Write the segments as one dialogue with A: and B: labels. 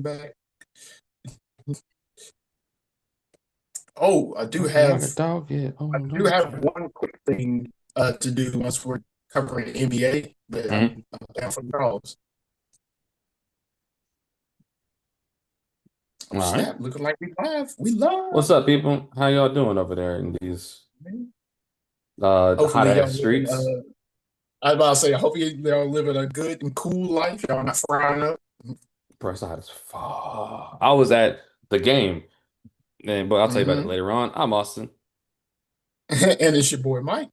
A: back. Oh, I do
B: Okay, I
A: have
B: could dog it.
A: I
B: Oh,
A: do
B: don't
A: have
B: you?
A: one quick thing to do once we're covering the NBA, but
B: Mhm.
A: I'm down for the calls. Oh
B: All right.
A: snap! Looking like we live. We live.
B: What's up, people? How y'all doing over there in these
A: Man.
B: hot
A: Hopefully y'all
B: ass
A: living.
B: streets?
A: I was about to say, hopefully y'all living a good and cool life. Y'all not frying up.
B: Bro, it's hot as fuck. I was at the game, but I'll tell you about it
A: Hmm.
B: later on. I'm Austin.
A: And it's your boy Mike.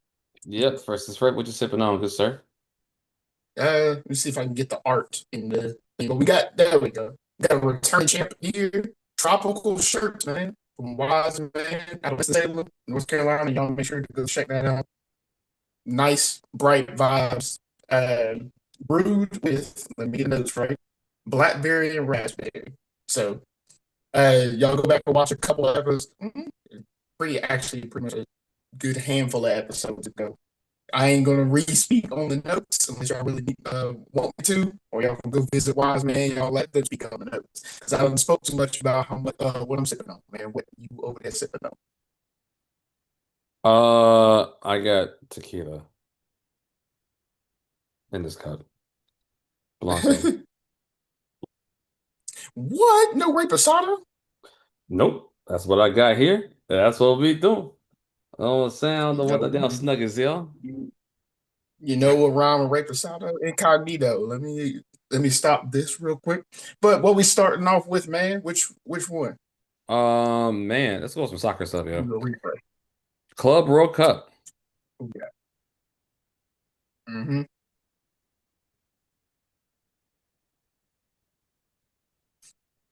B: Yep, first is first. What you sipping on, good sir?
A: Let me see if I can get the art in the thing. But we got there. We go. Got a return champ here. Tropical shirt, man, from Wise Man out of Salem, North Carolina. Y'all make sure to go check that out. Nice, bright vibes. Uh, Brewed with, let me get the notes right, blackberry and raspberry. So y'all go back and watch a couple of episodes. Pretty much a good handful of episodes ago. I ain't gonna re-speak on the notes unless y'all really want me to, or y'all can go visit Wise Man. Y'all let them speak on the notes because I haven't spoke too much about how much what I'm sipping on, man. What you over there sipping
B: I got tequila in this cup. Blanco.
A: on? What? No reposado?
B: Nope, that's what I got here. That's what we do. Oh, sound the what the
A: No,
B: damn snuggers, yo.
A: you, you know what rhyme with reposado? Incognito. Let me stop this real quick. But what we starting off with, man? Which one?
B: Man, let's go with some soccer stuff,
A: You
B: yo.
A: go refresh.
B: Club World Cup.
A: Yeah. Mm-hmm.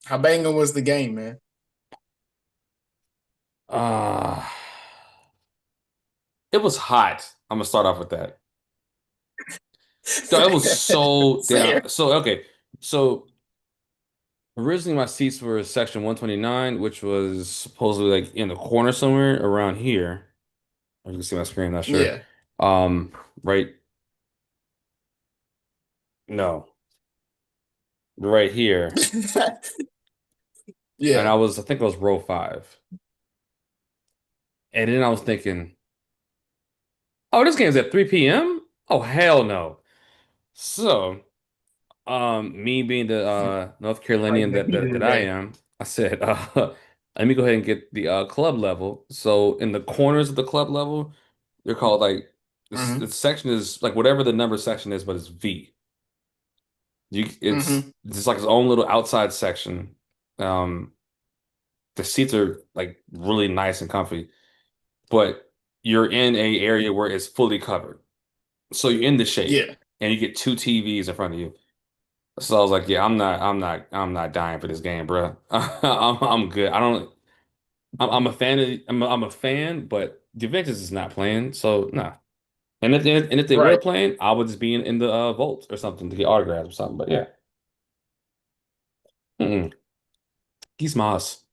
A: How banging was the game, man?
B: Uh, it was hot. I'm gonna start off with that. So it was so
A: Fair.
B: damn. So okay. So originally my seats were section 129, which was supposedly like in the corner somewhere around here. You can see my screen, not sure.
A: Yeah.
B: Um, right. No, right here. And
A: Yeah.
B: I think I was row five. And then I was thinking, oh, this game's at 3 p.m. Oh, hell no. So, me being the North
A: Right in
B: Carolinian
A: the heat of
B: that
A: the
B: I
A: day.
B: am, I said, let me go ahead and get the club level. So in the corners of the club level, they're called like
A: Mm-hmm.
B: the section is like whatever the number section is, but it's V.
A: Mm-hmm.
B: It's like its own little outside section. Um, the seats are like really nice and comfy, but you're in a area where it's fully covered. So you're in the shade
A: Yeah.
B: and you get two TVs in front of you. So I was like, yeah, I'm not dying for this game, bro. I'm good. I don't, I'm a fan I'm a fan, but Juventus is not playing, so nah. And if they were
A: Right.
B: playing, I would just be in the vault or something to get autographs or something. But yeah, mm-mm. He's Moss.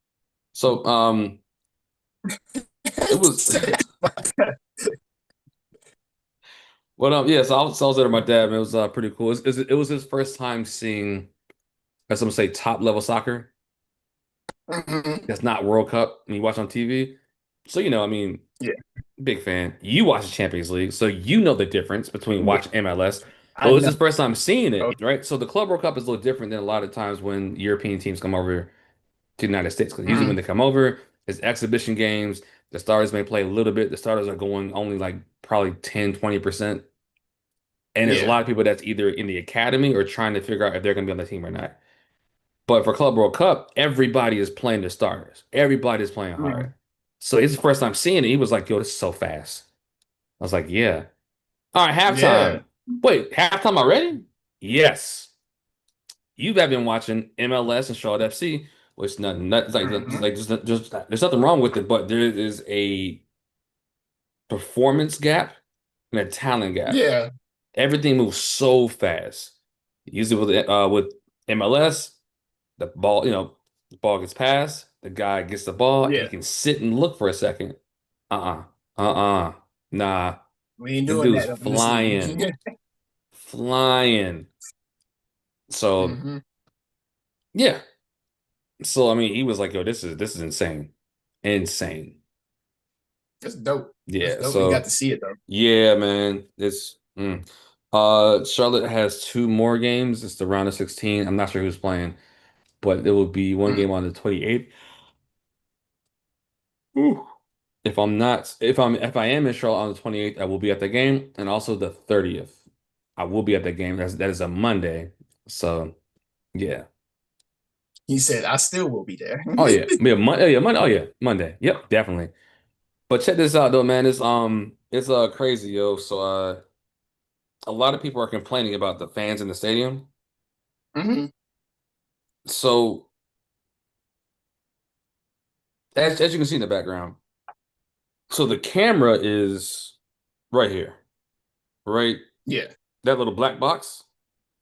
B: So it was, well, yeah. So I was there with my dad, and it was pretty cool. It was his first time seeing, as some say, top level soccer.
A: Mhm.
B: That's not World Cup and you watch on TV. So, I mean,
A: Yeah.
B: big fan. You watch the Champions League, so you know the difference between
A: Yeah.
B: watching MLS. But
A: I
B: it was
A: know.
B: his first time seeing it, right? So the Club World Cup is a little different than a lot of times when European teams come over to the United States. Because usually when
A: Mhm.
B: they come over, it's exhibition games. The starters may play a little bit. The starters are going only like probably 10, 20%. And there's a
A: Yeah.
B: lot of people that's either in the academy or trying to figure out if they're going to be on the team or not. But for Club World Cup, everybody is playing the starters. Everybody is playing hard.
A: Mhm.
B: So it's the first time seeing it. He was like, yo, this is so fast. I was like, yeah. All right,
A: Yeah.
B: halftime. Wait, halftime already? Yes. You have been watching MLS and Charlotte FC, which nothing
A: Mhm.
B: just there's nothing wrong with it, but there is a performance gap and a talent gap.
A: Yeah.
B: Everything moves so fast. Usually with MLS, the ball, the ball gets passed, the guy gets the ball, and he
A: Yeah.
B: can sit and look for a second. Uh-uh. Uh-uh. Nah.
A: We ain't
B: This
A: doing
B: dude's
A: that up in this league.
B: flying. Flying. So
A: Hmm.
B: yeah. So I mean, he was like, "Yo, this is insane, insane."
A: That's dope. That's
B: Yeah.
A: dope. You got
B: So
A: to see it though.
B: yeah, man, it's. Charlotte has two more games. It's the round of 16. I'm not sure who's playing, but there will be one
A: Mm.
B: game on the 28th. Ooh. If I am in Charlotte on the 28th, I will be at the game, and also the 30th. I will be at the game. That is a Monday. So yeah.
A: He said, "I still will be there."
B: Oh yeah. Yeah, Monday. Oh yeah, Monday. Oh yeah, Monday. Yep, definitely. But check this out though, man. It's crazy, yo. So a lot of people are complaining about the fans in the stadium.
A: Hmm.
B: So as you can see in the background, so the camera is right here, right?
A: Yeah.
B: That little black box,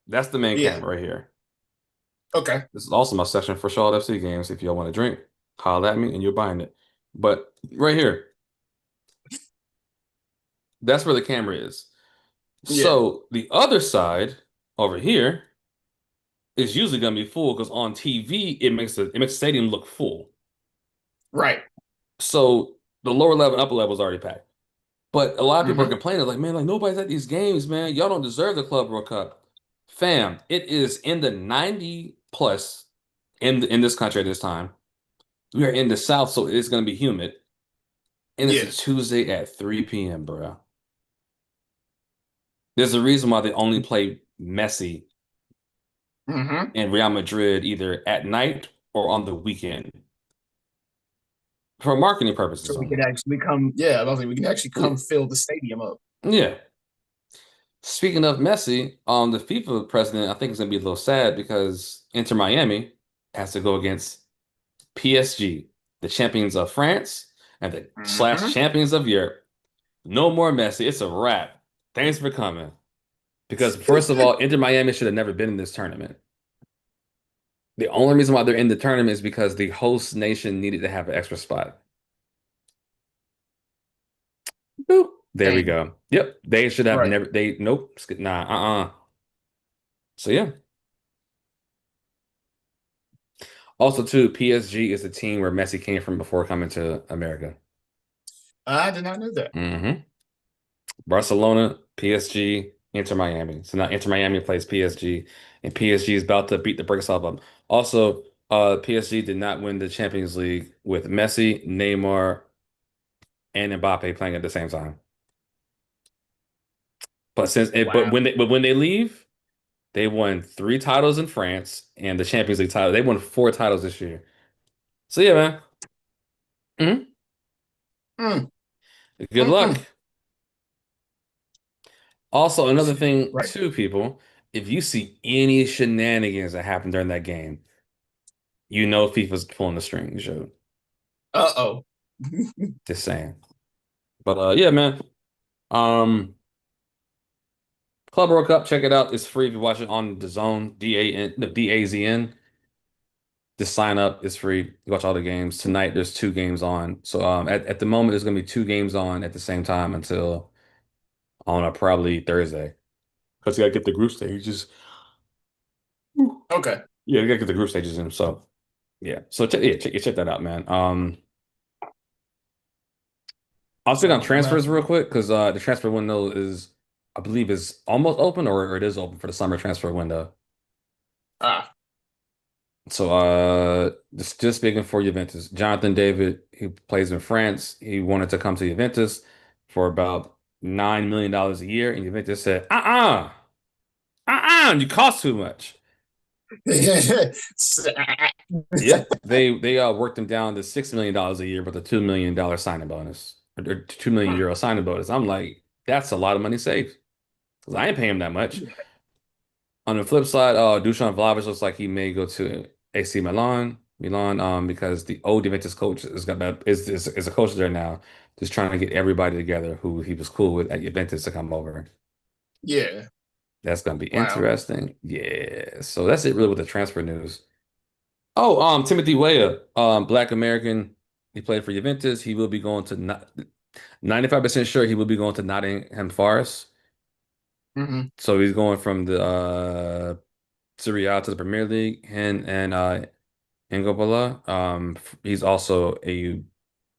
B: that's the main
A: Yeah.
B: camera right here.
A: Okay.
B: This is also my section for Charlotte FC games. If y'all want to drink, holler at me and you're buying it. But right here, that's where the camera is.
A: Yeah.
B: So the other side over here is usually gonna be full because on TV it makes the stadium look full.
A: Right.
B: So the lower level and upper level is already packed. But a lot of people are
A: Hmm.
B: complaining, like, man, like nobody's at these games, man. Y'all don't deserve the Club World Cup. Fam, it is in the 90 plus in this country at this time. We are in the South, so it's gonna be humid. And it's a
A: Yeah.
B: Tuesday at 3 p.m., bro. There's a reason why they only play Messi
A: Hmm.
B: and Real Madrid either at night or on the weekend for marketing
A: So
B: purposes
A: we could
B: only.
A: actually come. Yeah, I was like, we can actually
B: Yeah.
A: come fill the stadium up.
B: Yeah. Speaking of Messi, the FIFA president, I think is gonna be a little sad because Inter Miami has to go against PSG, the champions of France and the slash
A: Hmm.
B: champions of Europe. No more Messi. It's a wrap. Thanks for coming. Because first of all, Inter Miami should have never been in this tournament. The only reason why they're in the tournament is because the host nation needed to have an extra spot. Boop. There we
A: Dang.
B: go. Yep. They should have
A: Right.
B: never nope. Nah, So yeah. Also, too, PSG is the team where Messi came from before coming to America.
A: I did not know that.
B: Barcelona, PSG, Inter Miami. So now Inter Miami plays PSG, and PSG is about to beat the brakes off them. Also, PSG did not win the Champions League with Messi, Neymar, and Mbappe playing at the same time. But
A: Wow.
B: when they leave, they won three titles in France and the Champions League title. They won four titles this year. So yeah, man. Mhm.
A: Mm,
B: Good luck.
A: mm.
B: Also, another thing
A: Right.
B: too, people, if you see any shenanigans that happen during that game, you know FIFA's pulling the strings, yo.
A: Uh-oh.
B: Just saying. But yeah, man. Um, Club World Cup, check it out. It's free if you watch it on the Zone, DAN, no, DAZN. Just sign up. It's free. You watch all the games. Tonight, there's two games on. So at the moment, there's gonna be two games on at the same time until I don't know, probably Thursday. Because you gotta get the group stages. Whew.
A: Okay.
B: Yeah, you gotta get the group stages in. So yeah. So check that out, man. I'll speak on
A: So I'm
B: transfers real quick because the transfer window I believe, is almost open or it is open for the summer transfer window.
A: ah.
B: So just speaking for Juventus, Jonathan David, he plays in France. He wanted to come to Juventus for about $9 million a year, and Juventus said, you cost too much. Yep, they worked him down to $6 million a year with a $2 million signing bonus or €2 million signing bonus. I'm like, that's a lot of money saved because I ain't paying him that much. On the flip side, Dusan Vlahovic looks like he may go to AC Milan, because the old Juventus coach is a coach there now, just trying to get everybody together who he was cool with at Juventus to come over.
A: Yeah.
B: That's gonna be
A: Wow.
B: interesting. Yeah. So that's it really with the transfer news. Oh, Timothy Weah, Black American. He played for Juventus. He will be going to not 95% sure he will be going to Nottingham Forest.
A: Hmm.
B: So he's going from the Serie A to the Premier League, and Ingobala. He's also a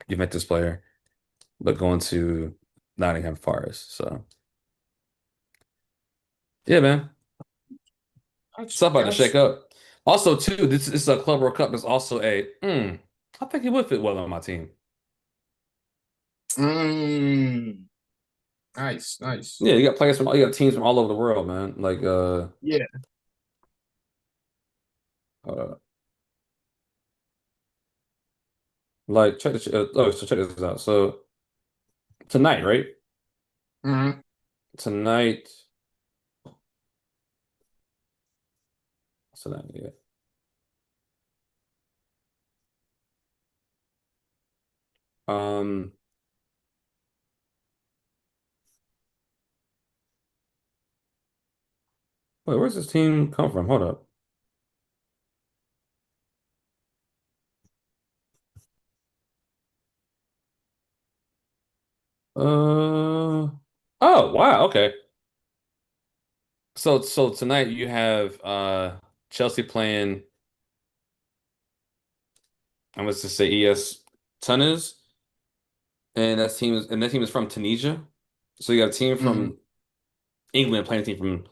B: Juventus player, but going to Nottingham Forest. So yeah, man,
A: Gotcha,
B: something about to shake
A: gotcha.
B: up. Also, too, this is a Club World Cup. Is also I think he would fit well on my team.
A: Mm, nice, nice.
B: Yeah, you got teams from all over the world, man. Like
A: Yeah.
B: uh like check this oh, so check this out. So tonight, right?
A: Hmm.
B: Tonight, yeah. Um, wait, where's this team come from? Hold up. Oh, wow, okay. So tonight you have Chelsea playing, I'm going to say ES Tunis, and that team is from Tunisia. So you got a team
A: Hmm.
B: from England playing a team from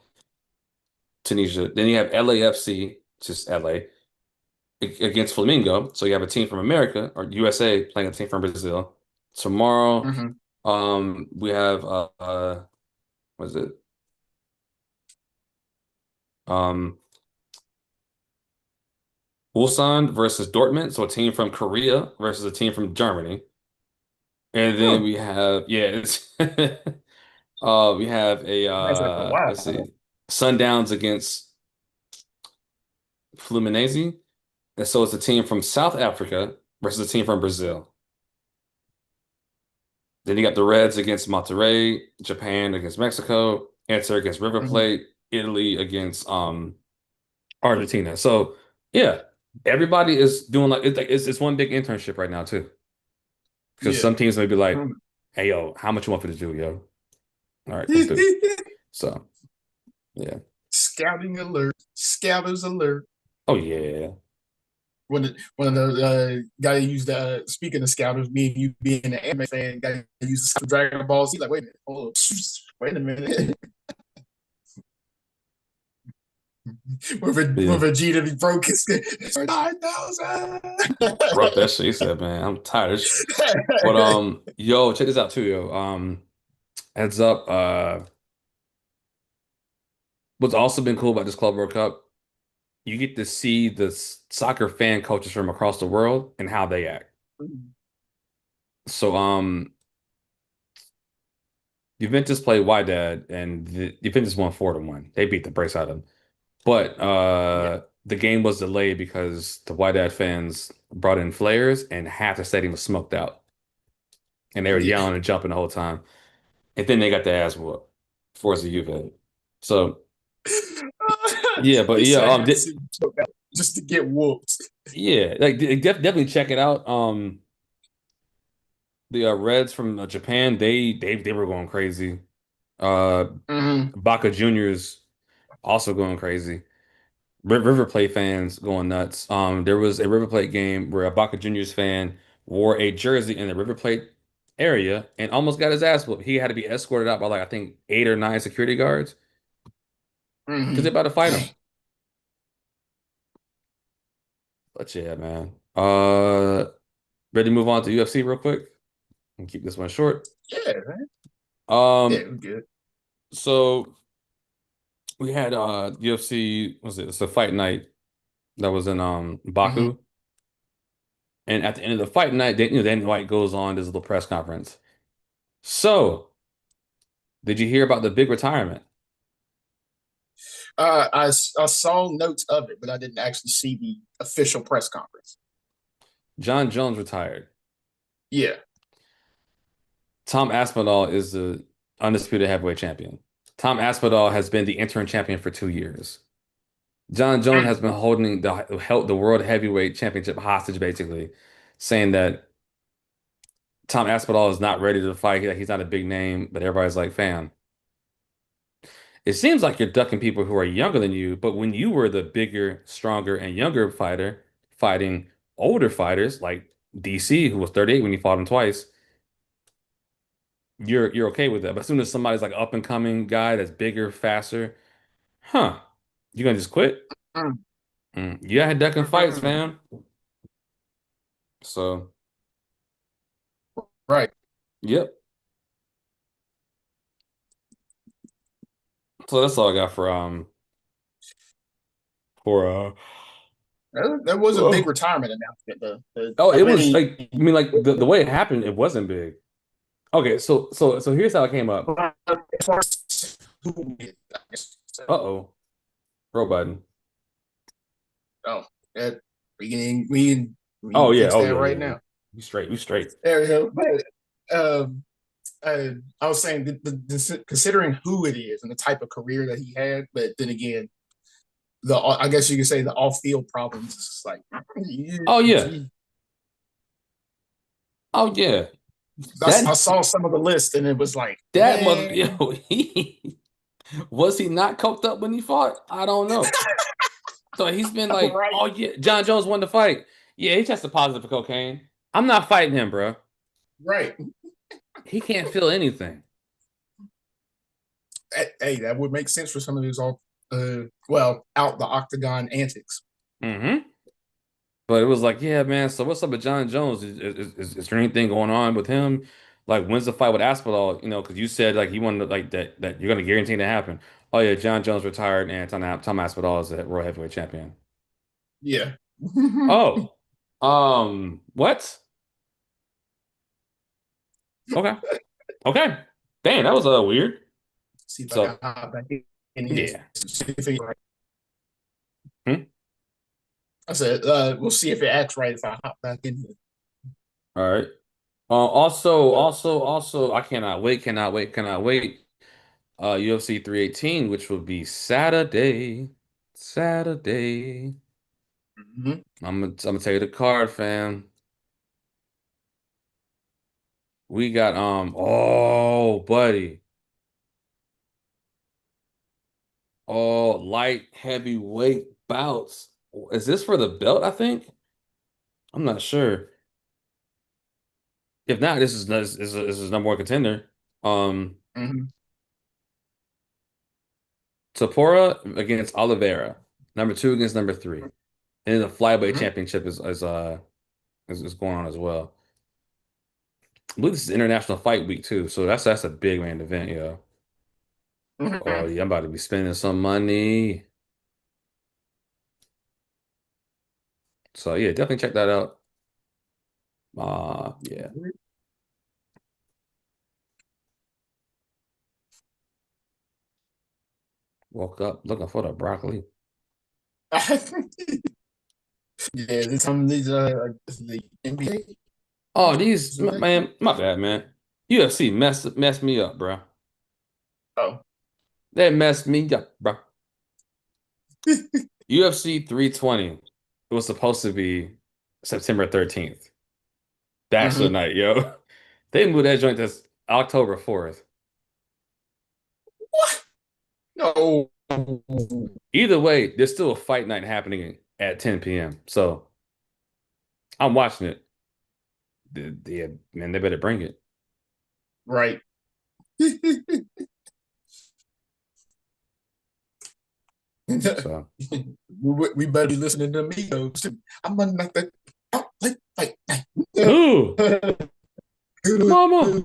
B: Tunisia. Then you have LAFC, just LA, against Flamingo. So you have a team from America or USA playing a team from Brazil. Tomorrow,
A: Hmm.
B: we have what is it? Um, Ulsan versus Dortmund, so a team from Korea versus a team from Germany. And then
A: Oh,
B: we have we have a
A: that's like a
B: let's
A: while.
B: see, Sundowns against Fluminense. And so it's a team from South Africa versus a team from Brazil. Then you got the Reds against Monterrey, Japan against Mexico, Inter against River
A: Hmm.
B: Plate, Italy against Argentina. So yeah, everybody is doing it's one big internship right now too. Because
A: Yeah.
B: some teams may be like,
A: Mhm.
B: hey yo, how much you want me to do, yo? All right, come through. So yeah.
A: Scouting alert. Scouters alert.
B: Oh yeah.
A: One of the guy who used speaking of scouters, me and you being an anime fan, guy who used the Dragon Ball Z, like, wait a minute, hold up, wait a minute. When
B: Yeah.
A: Vegeta broke his 9,000.
B: Broke that shit. He said, man, I'm tired of this. But yo, check this out too, yo. Heads up, what's also been cool about this Club World Cup, you get to see the soccer fan coaches from across the world and how they act. So Juventus played Wydad and Juventus won 4-1. They beat the brakes out of them. But
A: Yeah,
B: the game was delayed because the Wydad fans brought in flares and half the stadium was smoked out. And they were
A: yeah.
B: yelling and jumping the whole time. And then they got their ass whooped. Forza Juve. So yeah, but
A: He
B: yeah,
A: said, "Have to see just to get whooped."
B: yeah, like definitely check it out. The Reds from Japan, they were going crazy. Uh,
A: Hmm.
B: Boca Juniors also going crazy. River Plate fans going nuts. There was a River Plate game where a Boca Juniors fan wore a jersey in the River Plate area and almost got his ass whooped. He had to be escorted out by like I think 8 or 9 security guards because
A: Hmm.
B: they about to fight him.
A: Dang.
B: But yeah, man. Ready to move on to UFC real quick and keep this one short.
A: Yeah, man. Yeah,
B: Um,
A: we're good.
B: so we had UFC, was it? It's a fight night that was in
A: Hmm.
B: Baku. And at the end of the fight night, then White goes on this little press conference. So, did you hear about the big retirement?
A: I saw notes of it, but I didn't actually see the official press conference.
B: John Jones retired.
A: Yeah.
B: Tom Aspinall is the undisputed heavyweight champion. Tom Aspinall has been the interim champion for 2 years. John Jones
A: Mm.
B: has been holding the world heavyweight championship hostage, basically, saying that Tom Aspinall is not ready to fight. Like he's not a big name, but everybody's like, fam, it seems like you're ducking people who are younger than you, but when you were the bigger, stronger, and younger fighter fighting older fighters like DC, who was 38 when he fought him twice, you're okay with that. But as soon as somebody's like up and coming guy that's bigger, faster, huh? You gonna just quit?
A: Mm,
B: You had ducking fights,
A: mm,
B: fam. So,
A: right.
B: yep. So that's all I got for
A: That was a big
B: oh,
A: retirement announcement, though.
B: oh,
A: I
B: it was
A: really.
B: like I mean like the way it happened, it wasn't big. Okay, so here's how it came up.
A: As far as who, I guess,
B: Uh-oh. Row button.
A: oh, that we can
B: Oh yeah,
A: fix
B: oh
A: that
B: yeah,
A: right
B: yeah, yeah.
A: now.
B: We straight, we straight.
A: There we go. But I was saying considering who it is and the type of career that he had, but then again, I guess you could say the off field problems. It's like,
B: Oh yeah. Oh yeah.
A: I
B: That
A: saw some of the list and it was like,
B: that mother
A: man,
B: yo, he was he not coked up when he fought? I don't know. So he's been like,
A: right,
B: oh yeah, John Jones won the fight. Yeah, he tested positive for cocaine. I'm not fighting him, bro.
A: right.
B: He can't feel anything.
A: Hey, that would make sense for some of his all, out the octagon antics.
B: Hmm. But it was like, yeah, man. So what's up with John Jones? Is there anything going on with him? Like, when's the fight with Aspinall? You know, because you said like you wanted like that you're gonna guarantee it to happen. Oh yeah, John Jones retired and Tom Aspinall is the world heavyweight champion.
A: Yeah.
B: Oh, what? Okay, okay. Damn, that was weird.
A: See if I
B: So
A: got hop back in here.
B: yeah.
A: See if it,
B: Hmm?
A: I said, we'll see if it acts right if I hop back in here.
B: All right. Also, I cannot wait. UFC 318, which will be Saturday. Saturday.
A: Mhm.
B: I'm gonna tell you the card, fam. We got oh buddy. Oh, light heavyweight bouts. Is this for the belt, I think? I'm not sure. If not, this is number one contender. Um
A: Mhm.
B: Tapora against Oliveira. Number two against number three. And then the flyweight
A: Mhm.
B: championship is going on as well. I believe this is International Fight Week too, so that's a big main event, yo. Oh
A: Mhm.
B: yeah, I'm about to be spending some money. So yeah, definitely check that out. Yeah. Woke up looking for the broccoli.
A: Yeah, this some of these the NBA.
B: Oh, these
A: So they,
B: man, my bad, man. UFC messed me up, bro.
A: oh.
B: They messed me up, bro. UFC 320. It was supposed to be September 13th. Bachelor
A: Mhm.
B: night, yo. They moved that joint to October 4th.
A: What? No.
B: Either way, there's still a fight night happening at 10 p.m. So I'm watching it. Yeah, man, they better bring it.
A: Right.
B: So,
A: We better be listening to Migos too. I'm gonna knock that out like.
B: ooh, mama.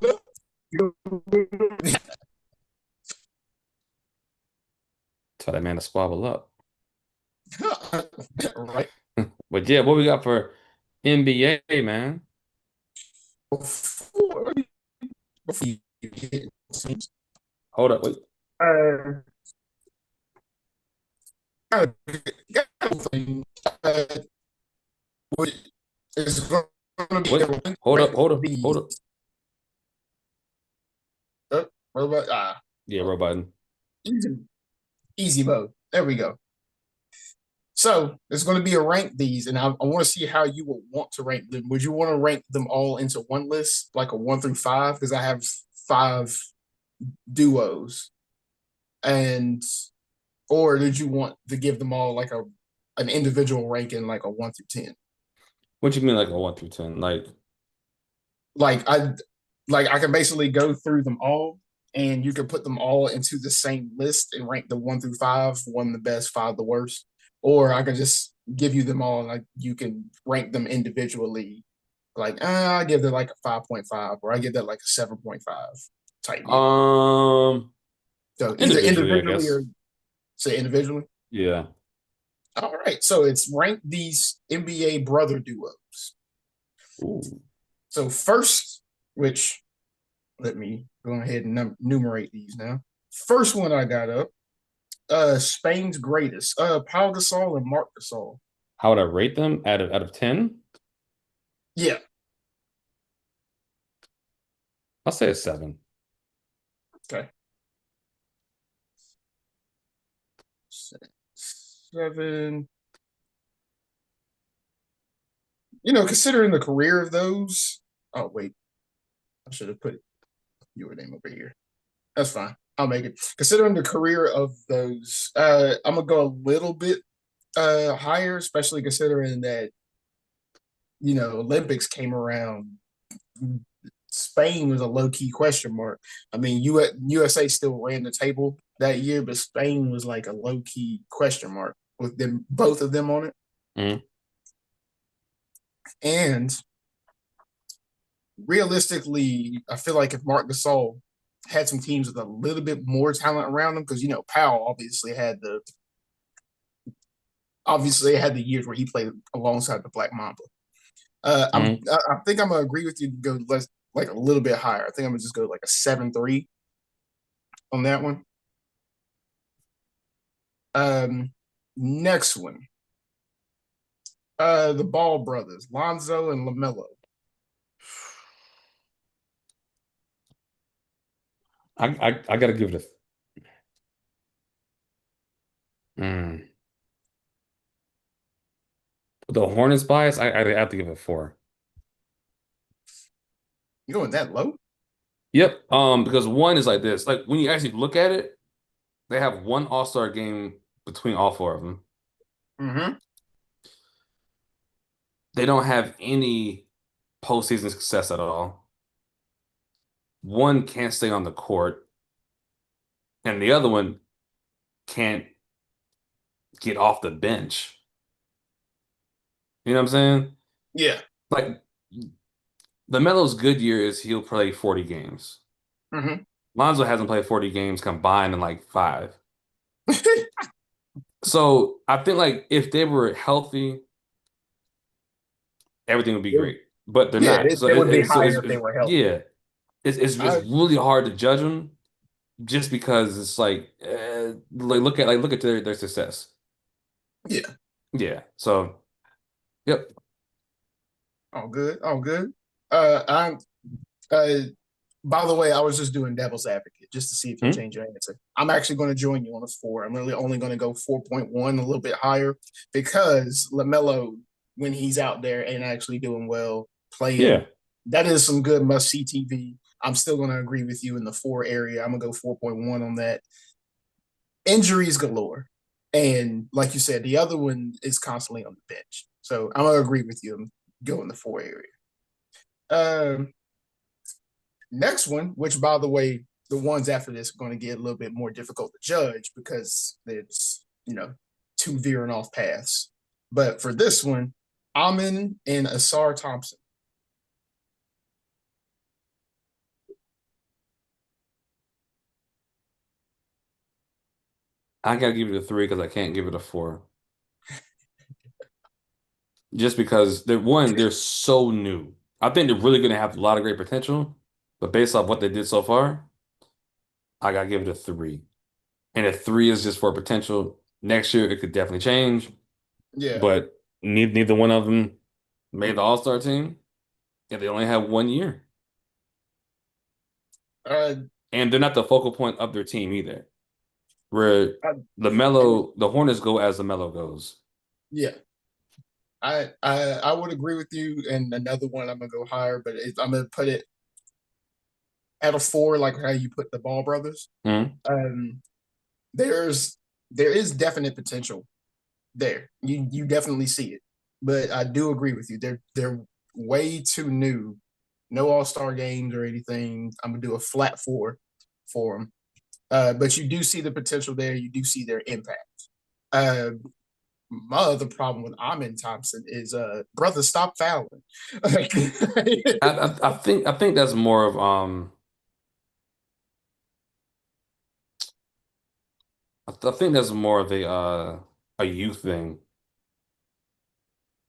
B: Tell that man to squabble up.
A: Right.
B: But yeah, what we got for NBA, man?
A: Before, before you get
B: Hold up, wait,
A: uh, uh, uh, what is going to be
B: wait, hold up, hold up, hold
A: the
B: up.
A: robot.
B: Yeah, bro, Biden.
A: Easy, easy mode. There we go. So there's going to be a rank these, and I want to see how you would want to rank them. Would you want to rank them all into one list, like a 1 through 5? Because I have 5 duos, and or did you want to give them all like an individual ranking, like a 1 through 10?
B: What you mean like a 1 through 10?
A: Like I can basically go through them all, and you can put them all into the same list and rank the 1 through 5, one the best, five the worst. Or I can just give you them all, and like you can rank them individually. Like I give that like a 5.5, or I give that like a 7.5 type deal. So either
B: Individually, I
A: individually
B: guess.
A: or say individually.
B: Yeah.
A: All right. So it's rank these NBA brother duos.
B: Ooh.
A: So first, which let me go ahead and enumerate these now. First one I got up, Spain's greatest, Pau Gasol and Mark Gasol.
B: How would I rate them out of 10?
A: Yeah.
B: I'll say a 7.
A: Okay. 7. Considering the career of those. Oh wait, I should have put your name over here. That's fine. I'll make it. Considering the career of those, I'm gonna go a little bit higher, especially considering that Olympics came around. Spain was a low key question mark. I mean, USA still ran the table that year, but Spain was like a low key question mark with them, both of them on it.
B: Mm.
A: And realistically, I feel like if Mark Gasol had some teams with a little bit more talent around them, because Powell obviously had the years where he played alongside the Black Mamba.
B: Mm.
A: I think I'm gonna agree with you to go less, like a little bit higher. I think I'm gonna just go like a 7.3 on that one. Next one, the Ball brothers, Lonzo and Lamelo.
B: I gotta give it mm. The Hornets bias, I have to give it a 4.
A: You going that low?
B: Yep. Because one is like this. Like when you actually look at it, they have one All-Star game between all four of them.
A: Mm-hmm.
B: They don't have any postseason success at all. One can't stay on the court, and the other one can't get off the bench. You know what I'm saying?
A: Yeah.
B: Like the Melo's good year is he'll play 40 games.
A: Mm-hmm.
B: Lonzo hasn't played 40 games combined in like 5. So I think like if they were healthy, everything would be great. But they're
A: Yeah,
B: not. So
A: they would be
B: so
A: higher if they were healthy.
B: yeah, it's
A: I
B: really hard to judge them just because it's like look at their success.
A: yeah,
B: Yeah. So yep.
A: all good, all good. I'm uh by the way, I was just doing devil's advocate just to see if you'll
B: Hmm?
A: change your answer. I'm actually going to join you on a 4. I'm really only going to go 4.1, a little bit higher, because LaMelo, when he's out there and actually doing well, playing,
B: Yeah.
A: that is some good must see TV. I'm still going to agree with you in the 4 area. I'm going to go 4.1 on that. Injuries galore. And like you said, the other one is constantly on the bench. So I'm going to agree with you and go in the 4 area. Um, Next one, which by the way, the ones after this are going to get a little bit more difficult to judge because it's, two veering off paths. But for this one, Amin and Asar Thompson.
B: I gotta give it a 3 because I can't give it a 4. Just because they're so new. I think they're really gonna have a lot of great potential, but based off what they did so far, I gotta give it a 3. And a 3 is just for potential. Next year it could definitely change,
A: Yeah.
B: but neither one of them made the All-Star team, and they only have 1 year.
A: Uh,
B: And they're not the focal point of their team either. Where
A: I,
B: The Hornets go as the Melo goes.
A: yeah. I would agree with you. And another one, I'm gonna go higher, but I'm gonna put it at a 4, like how you put the Ball brothers.
B: Mhm.
A: Um, there's there is definite potential there. You definitely see it. but I do agree with you. They're way too new. No All Star games or anything. I'm gonna do a flat four for them. But you do see the potential there. You do see their impact. Uh, my other problem with Amin Thompson is, brother, stop fouling.
B: I think that's more of I think that's more of a youth thing.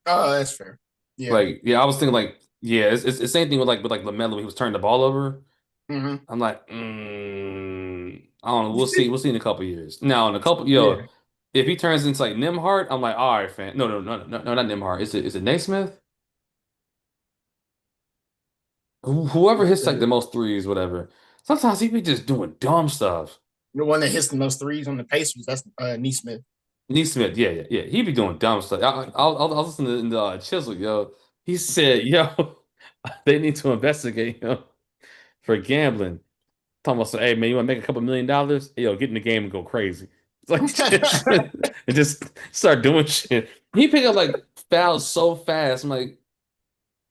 A: Oh, that's fair. Yeah.
B: Like, yeah, I was thinking like, yeah, it's the same thing with like LaMelo when he was turning the ball over.
A: Hmm.
B: I'm like, I don't know. We'll see. We'll see in a couple years. Now, in a couple,
A: Yeah.
B: if he turns into like Nimhart, I'm like, all right, fan. No, no, no, no, no, not Nimhart. Is it Naismith? Whoever hits like the
A: The
B: most threes, whatever. Sometimes he be just doing dumb stuff.
A: one that hits the most threes on the Pacers, that's Neesmith.
B: Neesmith, yeah, yeah, yeah. He be doing dumb stuff. I'll listen to Chisel, yo. He said, yo, they need to investigate him for gambling. Talking about, hey man, you want to make a couple $1 million? Hey, yo, get in the game and go crazy. It's like and just start doing shit. He picked up like fouls so fast. I'm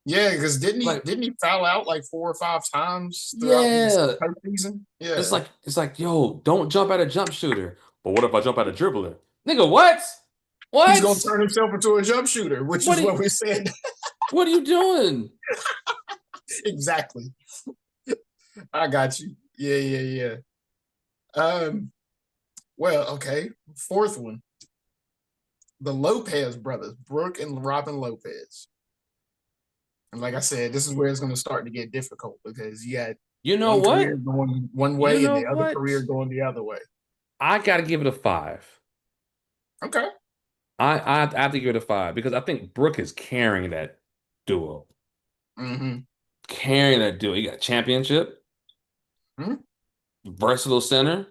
A: Yeah, because
B: like,
A: didn't he foul out like 4 or 5 times throughout this
B: yeah.
A: season?
B: It's
A: Yeah.
B: like it's like, yo, don't jump at a jump shooter. But what if I jump at a dribbler? Nigga, what?
A: He's gonna
B: What?
A: turn himself into a jump shooter, which
B: What
A: is
B: are
A: what
B: you,
A: we said.
B: what are you doing?
A: Exactly. I got you. Yeah, yeah, yeah. Well, okay. Fourth one. The Lopez brothers, Brooke and Robin Lopez. And like I said, this is where it's gonna start to get difficult because you got
B: You know
A: one career
B: what?
A: going one
B: You
A: way and
B: know
A: the other
B: what?
A: career going the other way.
B: I gotta give it a five.
A: Okay.
B: I have to give it a five because I think Brooke is carrying that duo.
A: Mm-hmm.
B: Carrying that duo. He got championship,
A: Mm-hmm.
B: versatile center,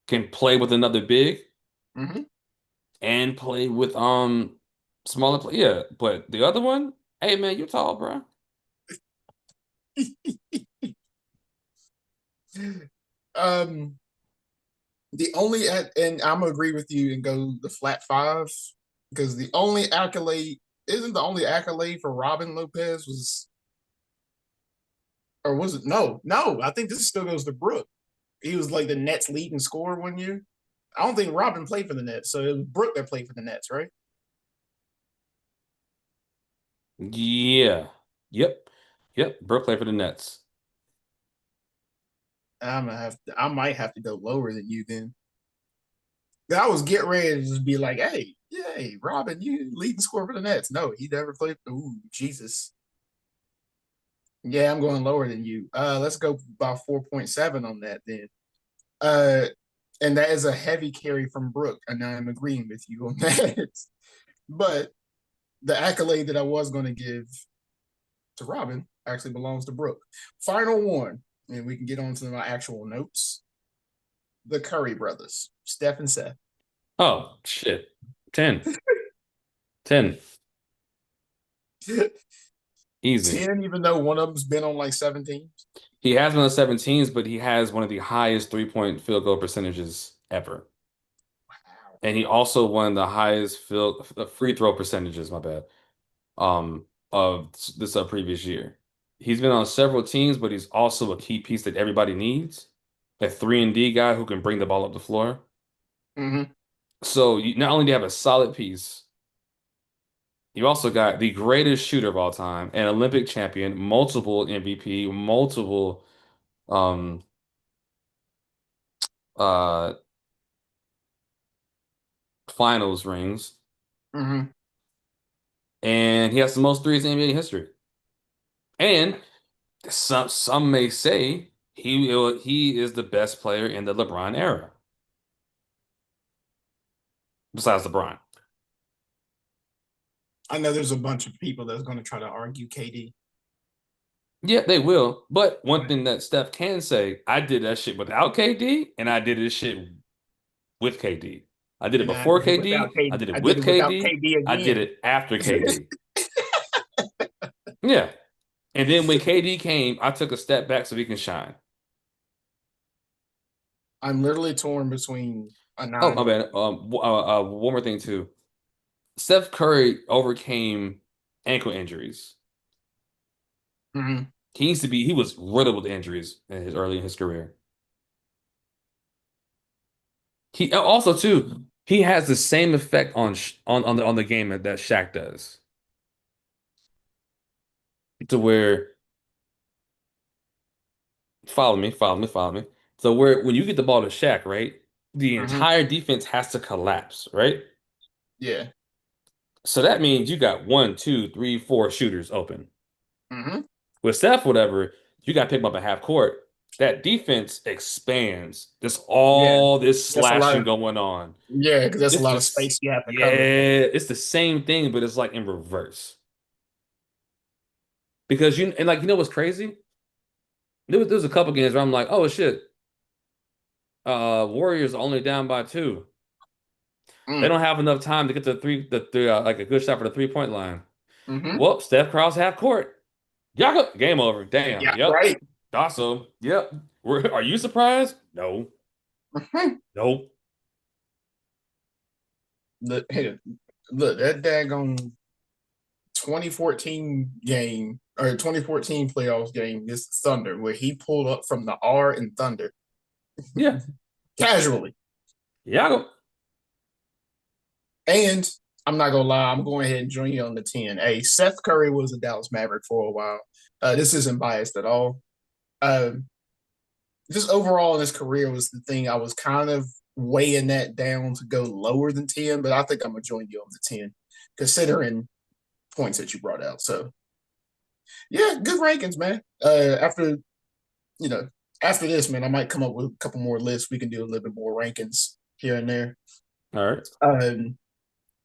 B: can play with another big,
A: Mm-hmm.
B: and play with smaller play. Yeah, but the other one, hey man, you tall, bro.
A: um, the only and I'm gonna agree with you and go the flat five because the only accolade isn't the only accolade for Robin Lopez was, or was it? No, no. I think this still goes to Brooke. He was like the Nets leading scorer one year. I don't think Robin played for the Nets, so it was Brooke that played for the Nets, right?
B: Yeah. Yep. Yep. Brooke played for the Nets.
A: I might have to go lower than you then. I was getting ready to just be like, hey, yay, Robin, you leading scorer for the Nets. No, he never played. Ooh, Jesus. Yeah, I'm going lower than you. Let's go about 4.7 on that then. Uh, and that is a heavy carry from Brooke, and I'm agreeing with you on that. But the accolade that I was going to give to Robin actually belongs to Brooke. Final one, and we can get on to my actual notes. The Curry brothers, Steph and Seth.
B: Oh, shit. 10. 10. Easy.
A: 10, even though one of them's been on like 17.
B: He has been on 17s, but he has one of the highest three-point field goal percentages ever.
A: Wow.
B: And he also won the highest free throw percentages, my bad, of this previous year. He's been on several teams, but he's also a key piece that everybody needs. A 3-and-D guy who can bring the ball up the floor.
A: Mm-hmm.
B: So you not only do you have a solid piece, you also got the greatest shooter of all time, an Olympic champion, multiple MVP, multiple um uh finals rings,
A: Mm-hmm.
B: and he has the most threes in NBA history. And some may say he is the best player in the LeBron era, besides LeBron.
A: I know there's a bunch of people that's going to try to argue KD.
B: Yeah, they will. But one thing that Steph can say, I did that shit without KD, and I did this shit with KD. I did it
A: And then I
B: before
A: did it without
B: KD. I
A: KD.
B: did
A: I
B: it
A: did
B: with
A: it without
B: KD.
A: KD
B: I did
A: again.
B: it after KD. Yeah. And then when KD came, I took a step back so he can shine.
A: I'm literally torn between a
B: Oh,
A: nine
B: my
A: and a
B: bad.
A: 10.
B: One more thing too. Steph Curry overcame ankle injuries.
A: Hmm.
B: He was riddled with injuries in his early in his career. He also too, he has the same effect on the game that Shaq does. To where follow me. So where when you get the ball to Shaq, right, the
A: Hmm.
B: entire defense has to collapse, right?
A: Yeah.
B: So that means you got one, two, three, four shooters open.
A: Hmm.
B: With Steph, whatever, you got to pick him up at half court. That defense expands. There's
A: Yeah.
B: all this
A: That's a lot
B: slashing
A: of
B: going on.
A: yeah, because that's a
B: It's
A: lot of
B: this,
A: space you have to
B: yeah,
A: cover.
B: it's the same thing, but it's like in reverse. Because you know what's crazy? There was a couple games where I'm like, oh shit, Warriors are only down by two. They
A: Mm.
B: don't have enough time to get to like a good shot for the 3-point line.
A: Hmm.
B: Whoop, Steph cross half court. Yaga, game over. Damn.
A: Yeah.
B: Yep.
A: Right.
B: Awesome. Yep. Are you surprised? No.
A: Mhm.
B: Nope.
A: Look, hey, look, that daggone 2014 game or 2014 playoffs game is Thunder, where he pulled up from the R in Thunder
B: Yeah.
A: casually.
B: Yaga.
A: And I'm not gonna lie, I'm going ahead and join you on the 10. Hey, Seth Curry was a Dallas Maverick for a while. This isn't biased at all. Um, just overall in his career was the thing I was kind of weighing that down to go lower than 10, but I think I'm gonna join you on the 10, considering points that you brought out. So yeah, good rankings, man. You know, after this, man, I might come up with a couple more lists. We can do a little bit more rankings here and there.
B: All right.
A: Um,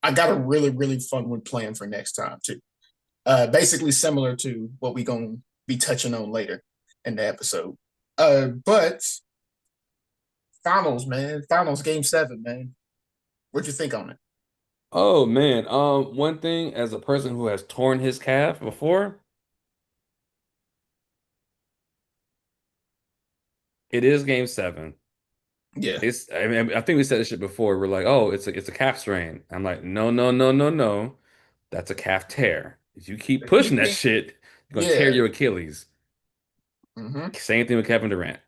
A: I got a really, really fun one planned for next time too. Basically similar to what we gonna be touching on later in the episode. But finals, man, finals game 7, man. What'd you think on it?
B: Oh man. One thing as a person who has torn his calf before, it is game seven.
A: Yeah.
B: I mean, I think we said this shit before. We're like, oh, it's a calf strain. I'm like, no, no, no, no, no. That's a calf tear. If you keep
A: If you
B: pushing that
A: think,
B: shit, you're gonna tear
A: yeah.
B: your Achilles.
A: Mm-hmm.
B: Same thing with Kevin Durant.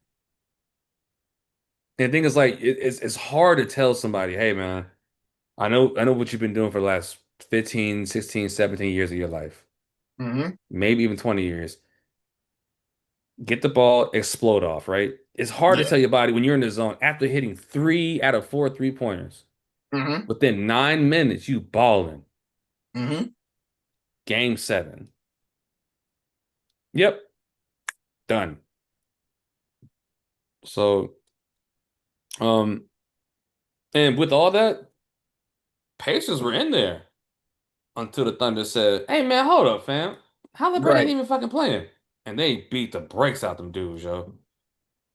B: And the thing is like it's hard to tell somebody, hey man, I know what you've been doing for the last 15, 16, 17 years of your life.
A: Mm-hmm.
B: Maybe even 20 years. Get the ball, explode off, right? It's hard to
A: Yeah.
B: tell your body when you're in the zone after hitting 3 out of 4 3-pointers.
A: Mm-hmm.
B: Within 9 minutes, you balling.
A: Mm-hmm.
B: Game seven. Yep, done. So, um, and with all that, Pacers were in there until the Thunder said, "Hey man, hold up, fam. Halliburton ain't
A: Right.
B: even fucking playing," and they beat the brakes out them dudes, yo.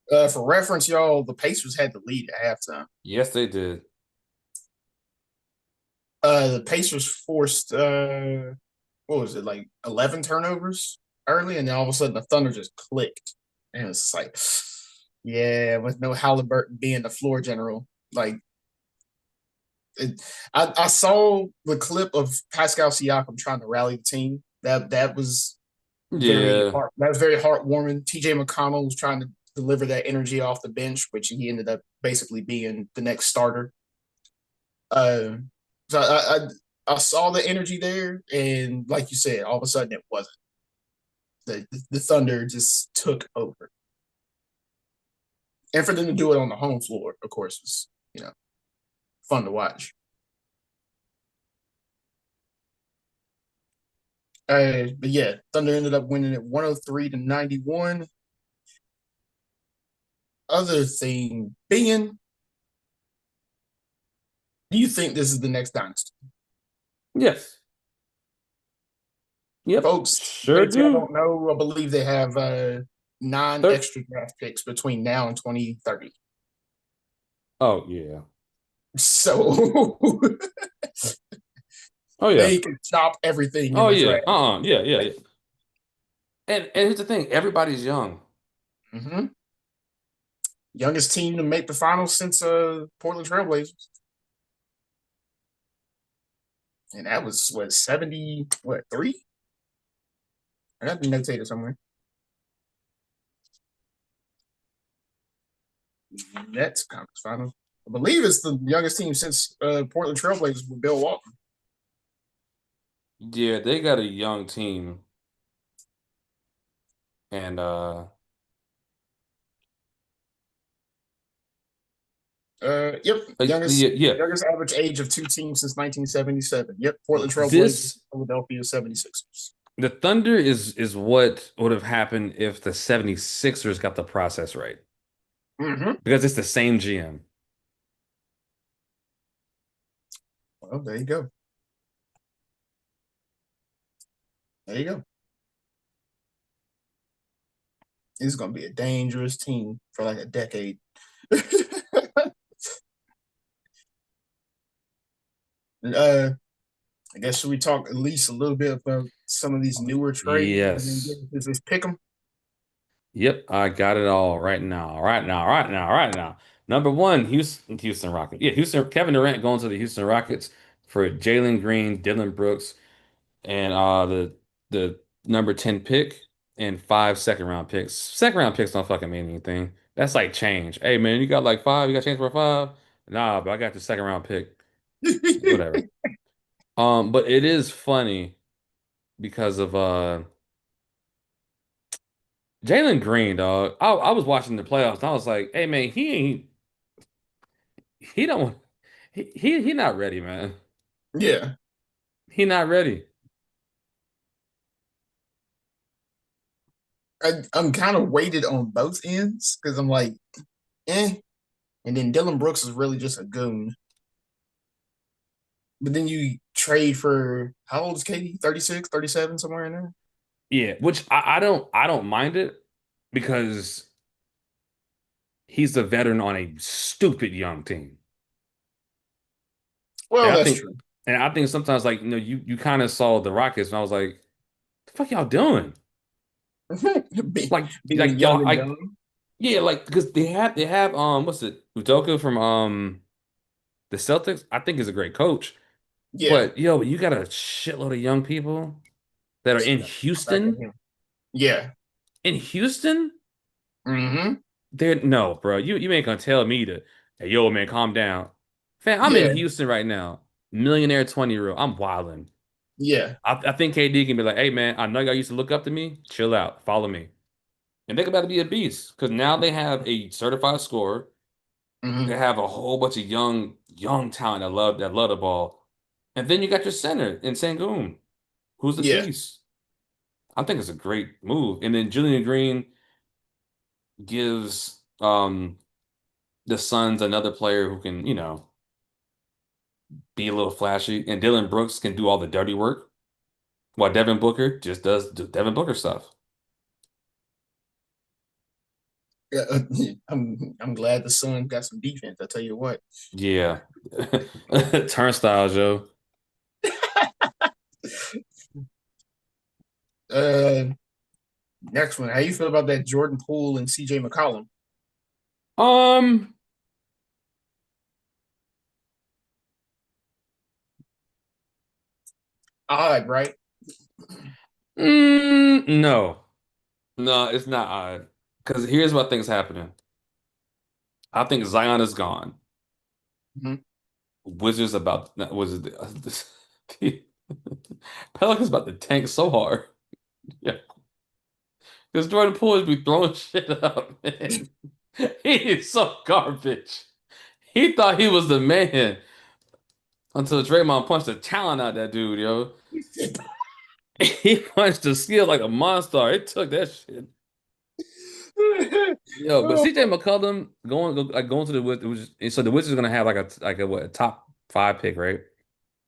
A: For reference, y'all, the Pacers had the lead at halftime.
B: Yes, they did.
A: The Pacers forced what was it, like 11 turnovers early, and then all of a sudden the Thunder just clicked. And it's like, yeah, with no Halliburton being the floor general. Like, it, I saw the clip of Pascal Siakam trying to rally the team. That was
B: Yeah,
A: that was very heartwarming. TJ McConnell was trying to deliver that energy off the bench, which he ended up basically being the next starter. Uh, so I saw the energy there, and like you said, all of a sudden it wasn't. The Thunder just took over, and for them to do it on the home floor, of course, was fun to watch. But yeah, Thunder ended up winning it 103-91. Other thing being, do you think this is the next dynasty?
B: yes, yep,
A: Folks, in
B: sure
A: case y'all
B: do.
A: don't know, I believe they have nine
B: Thir
A: extra draft picks between now and 2030.
B: oh yeah,
A: So
B: oh yeah,
A: they can chop everything in
B: oh
A: the
B: yeah,
A: draft.
B: yeah, yeah, yeah. And here's the thing, everybody's young.
A: Mm-hmm. Youngest team to make the finals since Portland Trailblazers. and that was what 70 what 3? I got the notated somewhere. Nets conference final. I believe it's the youngest team since Portland Trailblazers with Bill Walton.
B: Yeah, they got a young team, and
A: Yep, youngest
B: yeah, yeah.
A: youngest average age of two teams since 1977. Yep, Portland Trailblazers,
B: This
A: Philadelphia 76ers.
B: the Thunder is what would have happened if the 76ers got the process right.
A: Mm-hmm.
B: Because it's the same GM.
A: Well, there you go. There you go. It's gonna be a dangerous team for like a decade. uh, I guess should we talk at least a little bit about some of these newer trades and then
B: Yes.
A: just pick them?
B: Yep, I got it all right now. Right now, right now, right now. Number one, Houston Rockets. Yeah, Houston Kevin Durant going to the Houston Rockets for Jalen Green, Dylan Brooks, and the number 10 pick and 5 second round picks. Second round picks don't fucking mean anything. That's like change. Hey man, you got like five, you got change for a five? Nah, but I got the second round pick. Whatever. But it is funny because of Jalen Green, dog. I was watching the playoffs and I was like, hey man, he don't he not ready, man.
A: Yeah,
B: He not ready.
A: I'm kind of weighted on both ends because I'm like, eh. And then Dylan Brooks is really just a goon. But then you trade for how old is KD? 36, 37, somewhere in there?
B: Yeah, which I don't mind it because he's the veteran on a stupid young team. And
A: Well,
B: I
A: that's
B: think
A: true.
B: and I think sometimes like you kind of saw the Rockets and I was like, the fuck y'all doing?
A: Be,
B: Like
A: being young
B: y'all
A: and
B: like
A: dumb.
B: yeah, like because they have what's it? Udoka from the Celtics, I think is a great coach.
A: Yeah.
B: But yo, you got a shitload of young people that are in
A: Back at
B: Houston.
A: him. Yeah.
B: In Houston?
A: Mm-hmm.
B: They're no, bro. You ain't gonna tell me to, hey, yo, man, calm down. Fam, I'm in
A: Yeah.
B: Houston right now. Millionaire 20-year-old. I'm wilding.
A: Yeah.
B: I think KD can be like, hey, man, I know y'all used to look up to me. Chill out. Follow me. And they're about to be a beast because now they have a certified scorer. They
A: Mm-hmm.
B: have a whole bunch of young talent that love the ball. And then you got your center in Sengun, who's a
A: Yeah.
B: beast. I think it's a great move. And then Julian Green gives the Suns another player who can, be a little flashy. And Dylan Brooks can do all the dirty work while Devin Booker just does Devin Booker stuff.
A: Yeah. I'm glad the Sun got some defense. I tell you what.
B: Yeah. Turnstiles, yo.
A: Uh, next one. How you feel about that Jordan Poole and CJ McCollum?
B: Um,
A: Odd, right?
B: no. No, it's not odd. Because here's what I think is happening. I think Zion is gone.
A: Mhm.
B: Wizards about was it the Pelicans about to tank so hard. Yeah. Because Jordan Poole be throwing shit up, man. He is so garbage. He thought he was the man until Draymond punched the talent out that dude, yo. He punched the skill like a monster. It took that shit. Yo, but CJ McCollum going to the Wizards. So the Wizards are gonna have like a what a top five pick, right?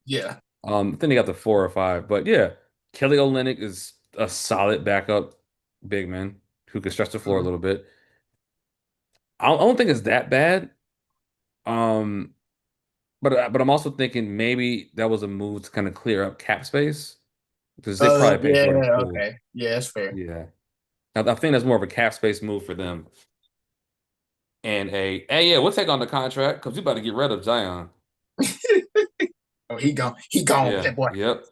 A: Yeah.
B: I think they got the 4 or 5. But yeah, Kelly Olynyk is a solid backup big man who can stretch the floor a
A: Mhm.
B: little bit. I don't think it's that bad. Um, but I'm also thinking maybe that was a move to kind of clear up cap space because they probably paid
A: Yeah.
B: Jordan Poole.
A: Okay. Yeah, that's fair.
B: Yeah, I think that's more of a cap space move for them. And hey, yeah, we'll take on the contract because we about to get rid of Zion.
A: Oh, he gone. He gone,
B: Yeah,
A: that boy.
B: yep.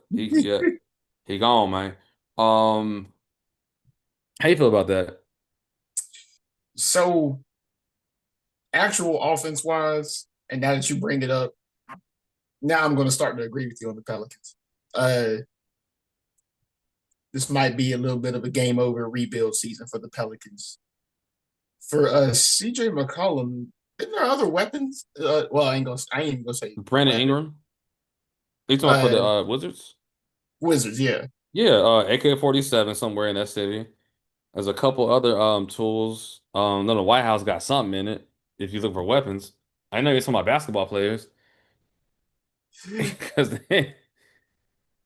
B: He gone, man. Um, how you feel about that?
A: So actual offense wise, and now that you bring it up, now I'm going to start to agree with you on the Pelicans. Uh, this might be a little bit of a game over rebuild season for the Pelicans. For CJ McCollum, isn't there other weapons? Well, I ain't gonna say
B: Brandon
A: weapon.
B: Ingram? You talking about for the
A: Uh,
B: Wizards?
A: Wizards, yeah.
B: Yeah, AK-47 somewhere in that city. There's a couple other tools. No, the White House got something in it. If you look for weapons, I know you're talking about basketball players because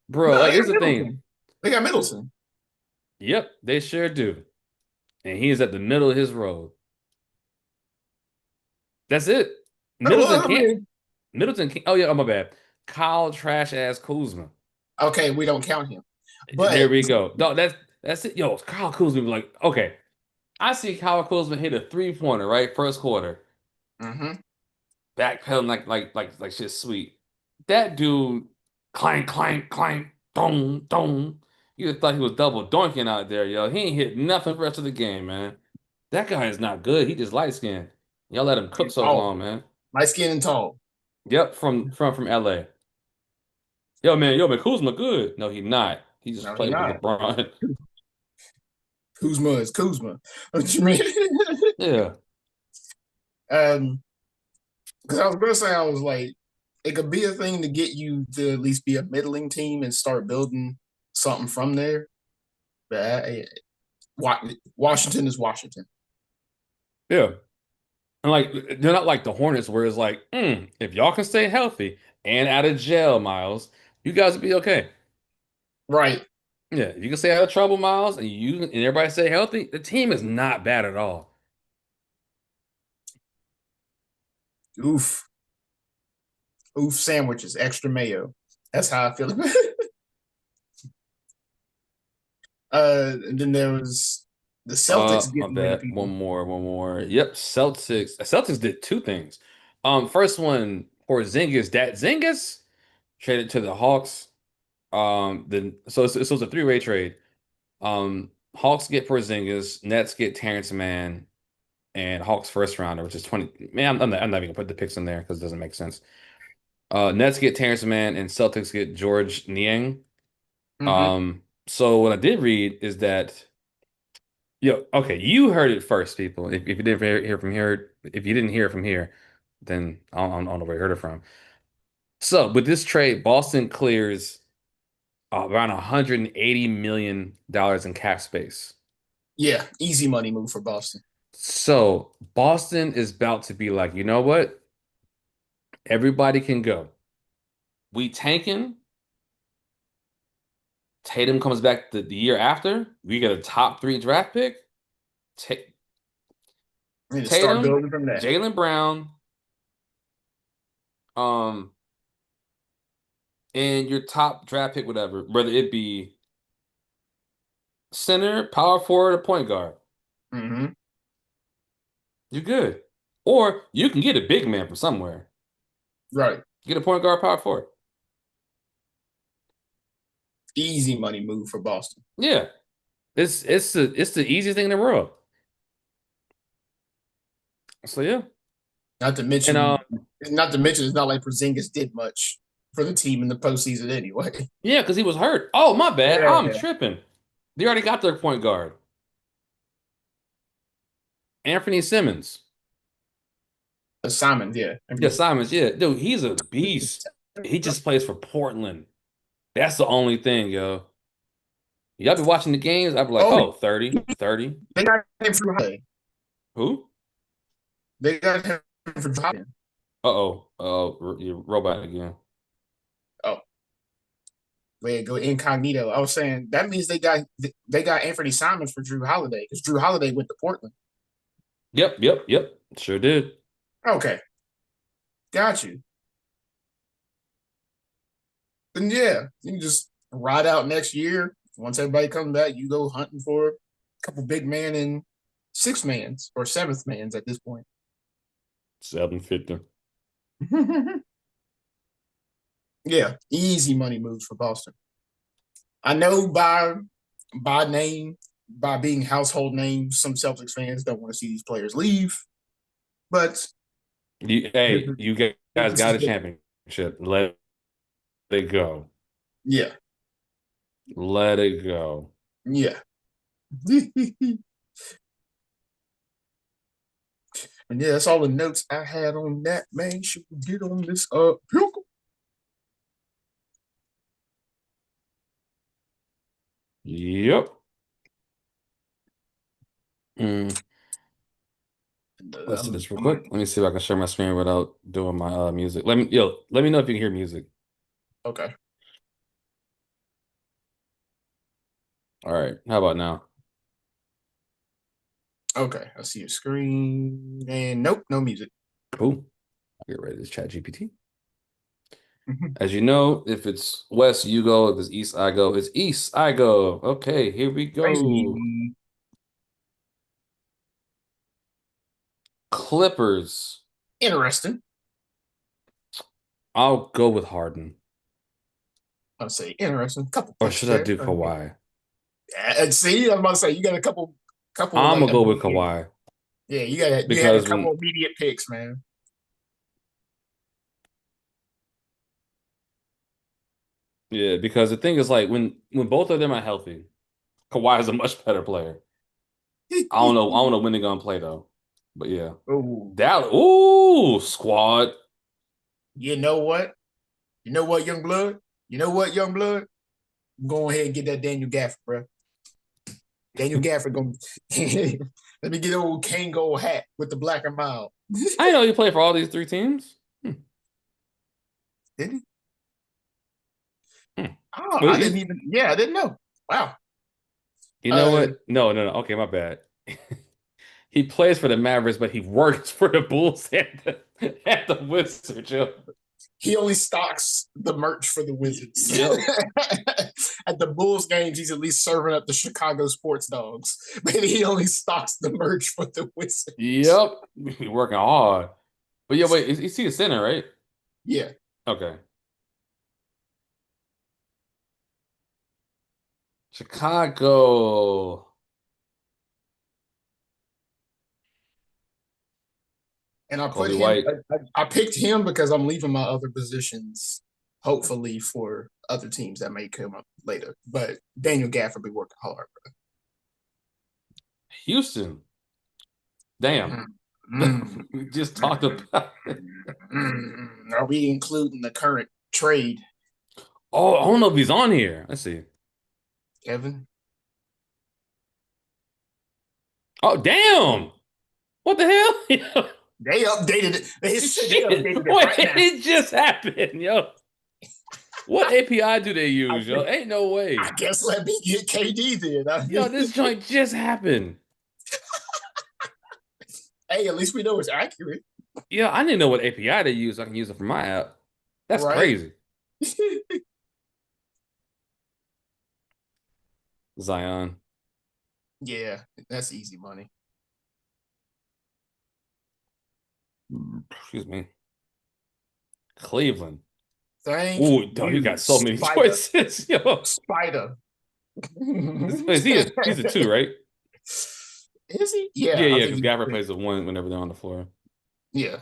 B: bro,
A: No,
B: like
A: they got
B: here's the thing.
A: Middleton. They got Middleton.
B: Yep, they sure do, and he's at the middle of his road. That's it. Middleton
A: Well, I
B: can't.
A: mean,
B: Middleton can't. Oh yeah, oh my bad. Kyle trash ass Kuzma.
A: okay, we don't count him,
B: There
A: but
B: we go. No, that's it. Yo, Kyle Kuzma was like, okay. I see Kyle Kuzma hit a 3-pointer, right? First quarter.
A: mhm.
B: Backpedaling like shit sweet. That dude clank, clank, clank, dong, dong. You thought he was double doinking out there, yo. He ain't hit nothing for the rest of the game, man. That guy is not good. He just light skinned. Y'all let him cook
A: And
B: so
A: tall,
B: long, man.
A: light skin and tall.
B: Yep, from LA. Yo, man, Kuzma good. No, he not. He just
A: No, he
B: played with
A: not.
B: LeBron.
A: Kuzma is Kuzma. What you mean?
B: Yeah.
A: um, because I was gonna say I was like, it could be a thing to get you to at least be a middling team and start building something from there. But Washington is Washington.
B: Yeah. And like they're not like the Hornets where it's like, if y'all can stay healthy and out of jail, Miles, you guys will be okay.
A: Right.
B: Yeah, if you can stay out of trouble, Miles, and everybody stay healthy, the team is not bad at all.
A: Oof. Oof sandwiches, extra mayo. That's how I feel about it. And then there was the Celtics
B: My
A: getting rid of
B: bad.
A: people.
B: One more. Yep, Celtics. Celtics did two things. First one for Zingas, that Zingas traded to the Hawks. Then so it's a three-way trade. Hawks get Porzingis, Nets get Terrence Mann, and Hawks first rounder, which is 20. Man, I'm not even gonna put the picks in there because it doesn't make sense. Nets get Terrence Mann, and Celtics get George Niang.
A: Mm-hmm.
B: So what I did read is that, okay, you heard it first, people. If you didn't hear from here, if you didn't hear it from here, then I don't know where you heard it from. So with this trade, Boston clears around $180 million in cap space.
A: Yeah, easy money move for Boston.
B: So Boston is about to be like, you know what? Everybody can go. We tanking. Tatum comes back the year after. We get a top three draft pick. Ta
A: We need to start
B: Tatum,
A: building from that.
B: Jaylen Brown, um, and your top draft pick, whatever, whether it be center, power forward, or point guard.
A: Mm-hmm.
B: You're good. Or you can get a big man from somewhere.
A: Right.
B: Get a point guard, power forward.
A: Easy money move for Boston.
B: Yeah. It's the easiest thing in the world. So yeah.
A: Not to
B: And
A: mention, it's not like Porzingis did much for the team in the postseason anyway.
B: yeah, because he was hurt. Oh, my bad. I'm
A: Yeah.
B: tripping. They already got their point guard. Anthony Simmons.
A: Simons, yeah. I
B: Yeah,
A: mean,
B: Simons, yeah. Dude, he's a beast. He just plays for Portland. That's the only thing, yo. Y'all be watching the games, I'd be like,
A: oh,
B: oh, 30, 30.
A: they got him for Holiday.
B: Who?
A: They got him for dropping.
B: Uh-oh. You robot again.
A: Oh, way to go incognito. I was saying that means they got Anthony Simons for Drew Holiday because Drew Holiday went to Portland.
B: Yep. Sure did.
A: Okay, got you. Then yeah, you can just ride out next year. Once everybody comes back, you go hunting for a couple big man and six mans or seventh mans at this point.
B: 750.
A: Yeah, easy money moves for Boston. I know by name, by being household names, some Celtics fans don't want to see these players leave, but
B: Hey, you guys
A: this is
B: got a
A: the
B: championship. Let it go.
A: yeah,
B: Let it go.
A: yeah. And yeah, that's all the notes I had on that, man. Should we get on this pick?
B: Yep. Mm. Let's do this real quick. Let me see if I can share my screen without doing my music. Let me know if you can hear music.
A: Okay.
B: All right. How about now?
A: Okay. I see your screen. And nope, no music.
B: Cool. I'll get ready to chat GPT.
A: Mhm.
B: As you know, if it's west, you go. If it's east, I go. If it's east, I go. Okay, here we go.
A: Hey.
B: Clippers.
A: Interesting.
B: I'll go with Harden.
A: I'll say interesting. Couple
B: Or
A: picks
B: should I
A: there.
B: do Kawhi?
A: And see, I was about to say you got a couple
B: I'm
A: like
B: gonna go with
A: immediate.
B: Kawhi
A: Yeah, you had a
B: because
A: couple immediate picks, man.
B: because the thing is like when both of them are healthy, Kawhi is a much better player. I don't know when they're gonna play though. But yeah.
A: Oh,
B: Squad.
A: you know what? You know what, young blood? You know what, young blood? Go ahead and get that Daniel Gafford, bro. Daniel Gafford going let me get old Kango hat with the black and mild.
B: I didn't know you played for all these three teams. Hmm.
A: Did he?
B: Hmm.
A: Oh,
B: Well,
A: I didn't even. Yeah, I didn't know. Wow.
B: you know
A: Uh,
B: what? No. Okay, my bad. He plays for the Mavericks, but he works for the Bulls and the Wizards. Yo.
A: he only stocks the merch for the Wizards.
B: Yep.
A: At the Bulls games, he's at least serving up the Chicago sports dogs. But he only stocks the merch for the Wizards.
B: Yep. He working hard. But yeah, wait, is he a center, right?
A: Yeah.
B: Okay. Chicago.
A: And I put
B: Kobe
A: him,
B: White.
A: I picked him because I'm leaving my other positions, hopefully, for other teams that may come up later. But Daniel Gafford be working hard.
B: Houston. Damn.
A: Mm, mm,
B: We just talked
A: mm,
B: about it.
A: Are we including the current trade,
B: Oh, I don't know if he's on here. Let's see.
A: Kevin?
B: Oh, damn. What the hell?
A: They updated it. They
B: Shit.
A: updated it
B: Wait,
A: right now.
B: it just happened, yo. What API do they use, yo? Ain't no
A: I
B: way.
A: guess let me get KD then. I
B: Yo,
A: mean,
B: this joint just happened.
A: hey, at least we know it's accurate,
B: Yeah, I didn't know what API they use. I can use it for my app. That's
A: right?
B: crazy. Zion.
A: Yeah, that's easy money.
B: Excuse me. Cleveland.
A: Thank
B: Ooh, dog, you
A: you,
B: got so many
A: Spider.
B: choices, yo.
A: Spider.
B: He's a two, right?
A: Is he?
B: Yeah,
A: Yeah, I
B: yeah,
A: think
B: because
A: he.
B: Gabber plays the one whenever they're on the floor.
A: Yeah.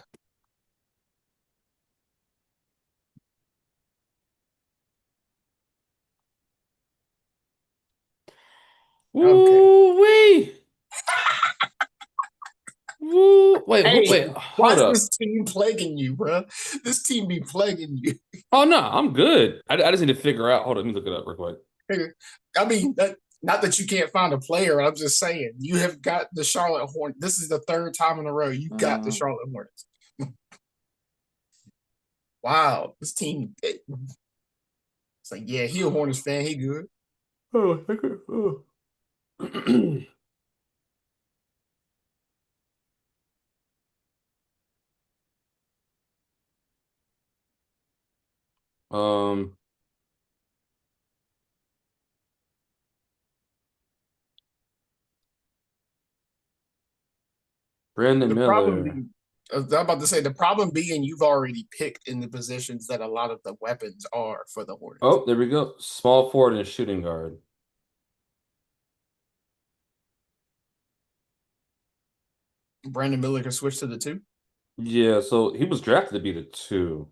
A: Okay.
B: Ooh, wee. Woo.
A: Hey,
B: Wait,
A: why
B: hold
A: is this
B: up.
A: team plaguing you, bro? This team be plaguing you.
B: Oh no, I'm good. I just need to figure out. Hold on, let me look it up real quick.
A: I mean, not that you can't find a player. I'm just saying you have got the Charlotte Hornets. This is the third time in a row you got the
B: Uh,
A: Charlotte Hornets. Wow, this team. It's like, yeah, he a Hornets fan. He good.
B: oh, oh. um, Brandon
A: The problem
B: Miller.
A: be I was about to say the problem being you've already picked in the positions that a lot of the weapons are for the Hornets.
B: Oh, there we go. Small forward and shooting guard.
A: Brandon Miller can switch to the two.
B: Yeah, so he was drafted to be the two.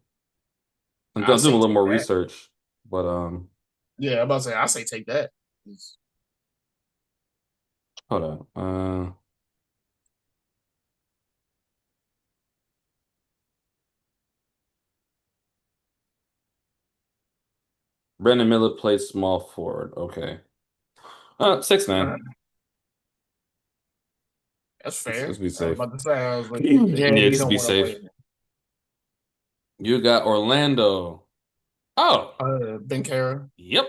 A: I
B: I'm doing a
A: say
B: little
A: take
B: more
A: that.
B: research, but
A: Yeah, I'm about to say I say take that.
B: hold on. Brandon Miller plays small forward. Okay. Six
A: Uh,
B: man.
A: that's
B: Let's
A: fair.
B: be
A: I was
B: safe.
A: about to say I was like, yeah,
B: Yeah,
A: you
B: just
A: don't
B: be
A: want to play
B: safe. You got Orlando. Oh,
A: Ben Kara.
B: yep.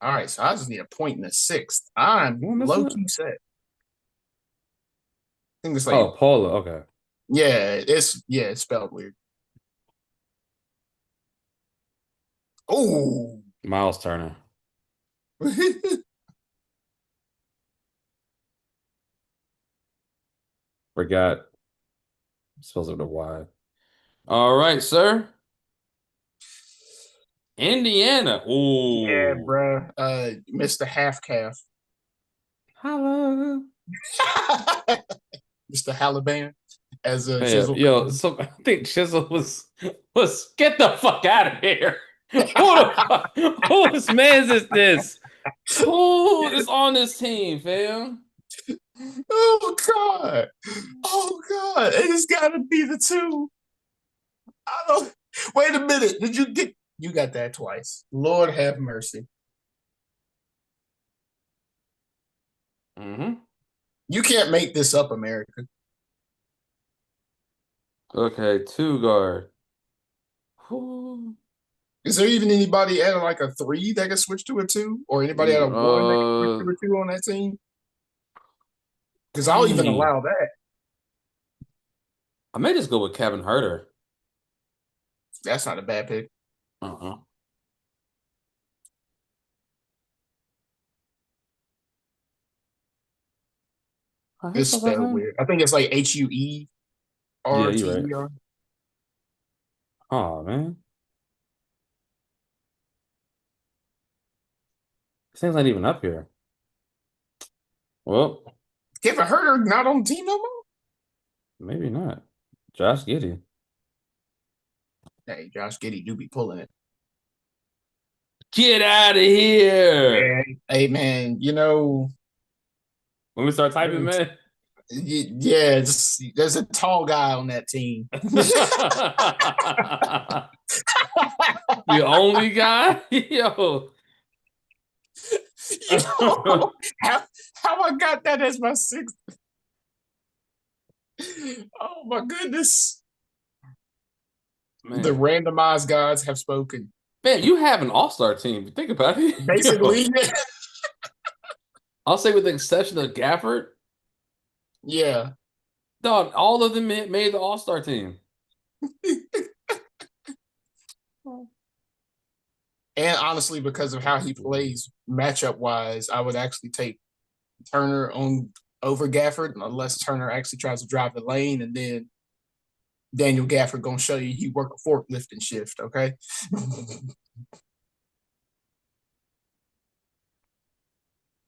A: All right, so I just need a point in the sixth. I'm
B: Am I missing
A: low
B: it?
A: key set. I think it's like
B: Oh, Paula. Okay.
A: it's spelled weird. Oh,
B: Miles Turner. Forgot. Spells with a Y. All right, sir. Indiana.
A: yeah,
B: Ooh.
A: bruh. Mr. Half Calf,
B: Holla.
A: Mr. Halaban, as
B: Yeah,
A: Chisel
B: yo,
A: calls
B: so I think Chisel was get the fuck out of here. Who the fuck? Whose man's is this? Who is on this team, fam?
A: Oh God! Oh God! It has got to be the two. I don't. Wait a minute. Did you get? You got that twice. Lord have mercy.
B: Hmm.
A: You can't make this up, America.
B: Okay, two guard. Who?
A: Is there even anybody at like a three that can switch to a two, or anybody at a one that can switch
B: Uh,
A: to a two on that team? Because I'll even
B: dang.
A: allow that.
B: I may just go with Kevin Herter.
A: That's not a bad pick.
B: Uh-uh. How the
A: It's
B: spell last
A: spelled
B: name?
A: weird. I think it's like
B: Yeah, you're right.
A: HUERTER.
B: Oh man, this thing's not even up here. Well,
A: Kevin Herter not on the team no more.
B: maybe not. Josh Giddey.
A: Hey, Josh Giddey do be pulling it.
B: Get out of here!
A: Hey man, you know,
B: When we start typing, man.
A: yeah, there's a tall guy on that team.
B: The only guy? Yo.
A: Yo, how I got that as my sixth? Oh my goodness! The
B: Man.
A: randomized gods have spoken.
B: Man, you have an all-star team. Think about it. Yo.
A: Basically,
B: I'll say with the exception of Gafford,
A: yeah.
B: dog, all of them made the all-star team.
A: And honestly, because of how he plays matchup wise, I would actually take Turner on over Gafford unless Turner actually tries to drive the lane, and then Daniel Gafford gonna show you he work a forklift and shift. Okay,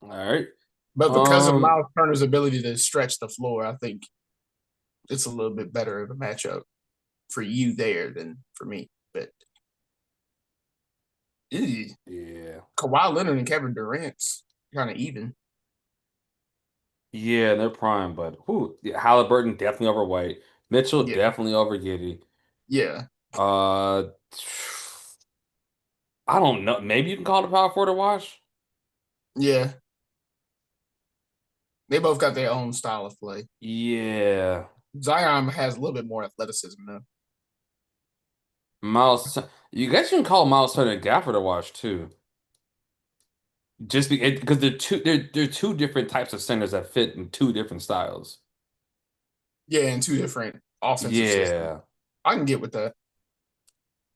B: All right.
A: but because of
B: Um,
A: Miles Turner's ability to stretch the floor, I think it's a little bit better of a matchup for you there than for me. But ew,
B: yeah.
A: Kawhi Leonard and Kevin Durant's kind of even.
B: Yeah, they're prime, but who? Yeah, Halliburton definitely over White. Mitchell
A: Yeah,
B: definitely over Giddy.
A: yeah,
B: Uh, I don't know. Maybe you can call the power forward a wash.
A: yeah. They both got their own style of play.
B: Yeah.
A: Zion has a little bit more athleticism though.
B: Miles, you guys can call Miles Turner and Gafford a wash too. Just because they're two different types of centers that fit in two different styles.
A: Yeah, in two different offensive systems.
B: Yeah.
A: I can get with that.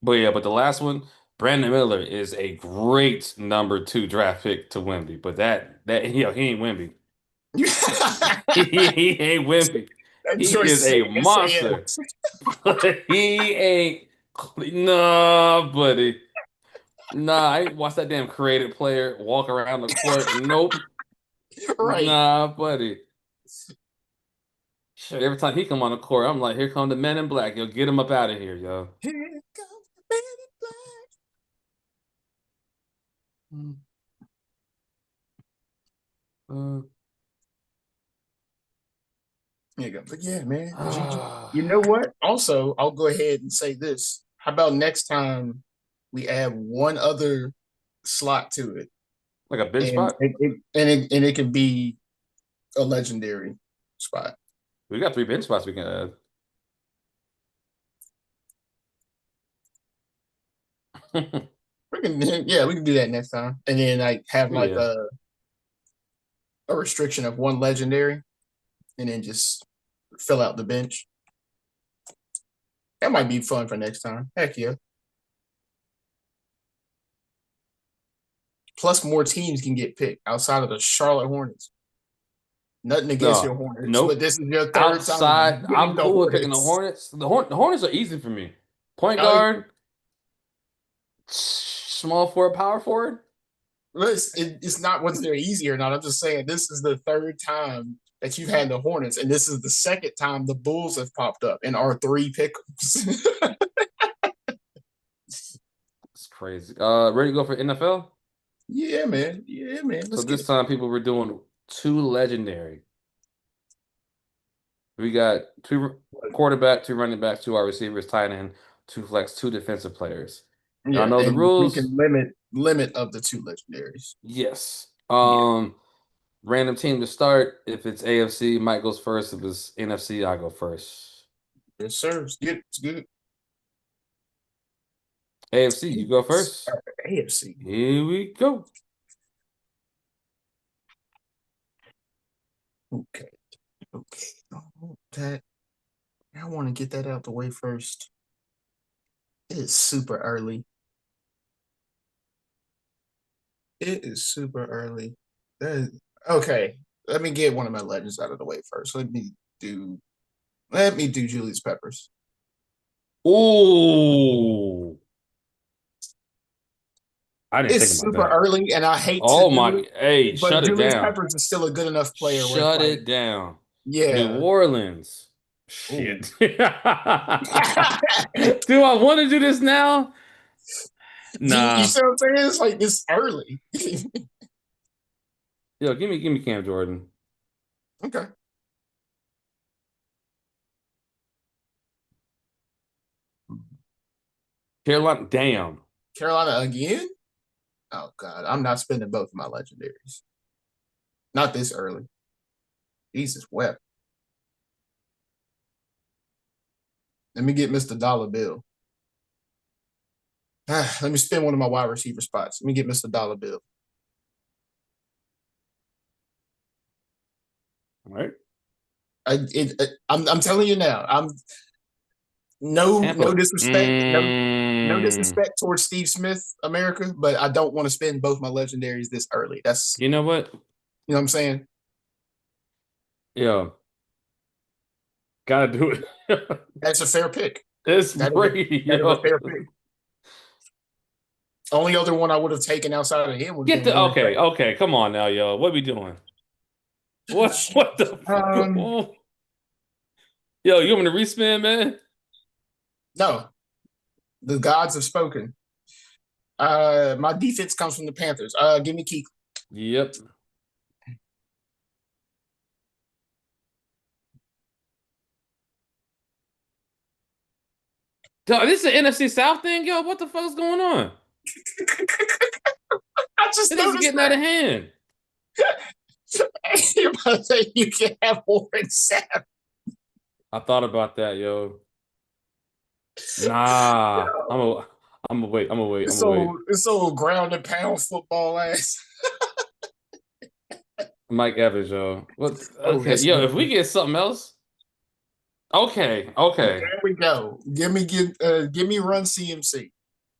B: But yeah, but the last one, Brandon Miller is a great number two draft pick to Wemby. But he ain't Wemby.
A: that
B: He ain't wimpy. He
A: choice
B: is
A: said
B: a monster.
A: SAS.
B: But he ain't. Nah, buddy. Nah, I ain't watch that damn creative player walk around the court. Nope.
A: Right.
B: Nah, buddy. Shit, every time he come on the court, I'm like, here come the men in black. Yo, get him up out of here, yo.
A: Here comes the man in black.
B: Mm, uh,
A: There you go. But yeah, man, GG. You know
B: like
A: what? Also, I'll go ahead and say this. How about next time we add one other slot to it,
B: a bench
A: and
B: spot.
A: it can be a legendary spot.
B: We got three bench spots we can add.
A: We can, yeah, we can do that next time, and then like have like
B: Yeah.
A: a restriction of one legendary, and then just fill out the bench. That might be fun for next time. Heck yeah. Plus, more teams can get picked outside of the Charlotte Hornets. Nothing against your
B: No.
A: Hornets, but
B: Nope.
A: this is your third
B: Outside,
A: time getting
B: I'm
A: the
B: cool with picking the
A: Hornets.
B: Hornets. The Hornets are easy for me. Point
A: I,
B: guard, small forward, power forward.
A: it's not whether they're easy or not. I'm just saying this is the third time that you've had the Hornets, and this is the second time the Bulls have popped up in our three pickups.
B: It's crazy. Ready to go for NFL?
A: Yeah, man. Yeah, man.
B: So
A: Let's get
B: this
A: it.
B: time people were doing two legendary. We got two quarterback, two running backs, two wide receivers, tight end, two flex, two defensive players. Y'all
A: Yeah,
B: know the
A: and we
B: rules?
A: can limit of the two legendaries.
B: Yes.
A: Yeah,
B: Random team to start. If it's AFC, Mike goes first. If it's NFC, I go first.
A: yes, sir. It's good. It's good.
B: AFC, you go first.
A: AFC.
B: Here we go.
A: Okay. Okay. That I want to get that out the way first. It is super early. It is super early. Okay. Let me get one of my legends out of the way first. Do let me do Julius Peppers.
B: Ooh, I didn't think
A: It's
B: about
A: super
B: that.
A: early, and I hate to
B: Oh
A: do
B: my,
A: it,
B: hey,
A: but
B: shut it
A: Julius
B: down.
A: Peppers is still a good enough player where it's
B: Shut
A: like,
B: it down. New
A: yeah.
B: Orleans.
A: Ooh.
B: Shit. Do I want to do this now?
A: You
B: Nah.
A: see what I'm saying? It's like this early.
B: Yo, give me Cam Jordan.
A: Okay.
B: Carolina, damn.
A: Carolina again? Oh God, I'm not spending both of my legendaries. Not this early. Jesus wept. Let me get Mr. Dollar Bill. Let me spend one of my wide receiver spots. Let me get Mr. Dollar Bill.
B: All right.
A: I'm telling you now. I'm no
B: Tampa.
A: disrespect, no disrespect towards Steve Smith, America, but I don't want to spend both my legendaries this early. That's
B: You know what?
A: you know what I'm saying.
B: Yo, gotta do it.
A: That's a fair pick.
B: It's
A: That is
B: Brady,
A: that is a
B: yo.
A: fair pick. Only other one I would have taken outside of him would have
B: Get
A: been
B: the
A: Warren
B: okay,
A: Sapp.
B: okay. Come on now, yo. What we doing? What the
A: Um,
B: fuck? Yo, you want me to respin, man?
A: no, the gods have spoken. My defense comes from the Panthers. Give me Keith.
B: Yep. Dog, this is an NFC South thing, yo. What the fuck's going on?
A: I just
B: This is
A: noticed
B: getting out of hand.
A: that. You're about to say you can have Warren Sapp.
B: I thought about that, yo. Nah, I'm gonna wait. I'm gonna wait. I'm gonna wait.
A: It's so ground and pound football ass.
B: Mike Evans, yo. What?
A: Oh,
B: Okay,
A: that's
B: yo. If we
A: good.
B: get something else, okay, okay.
A: There we go. Give me run CMC.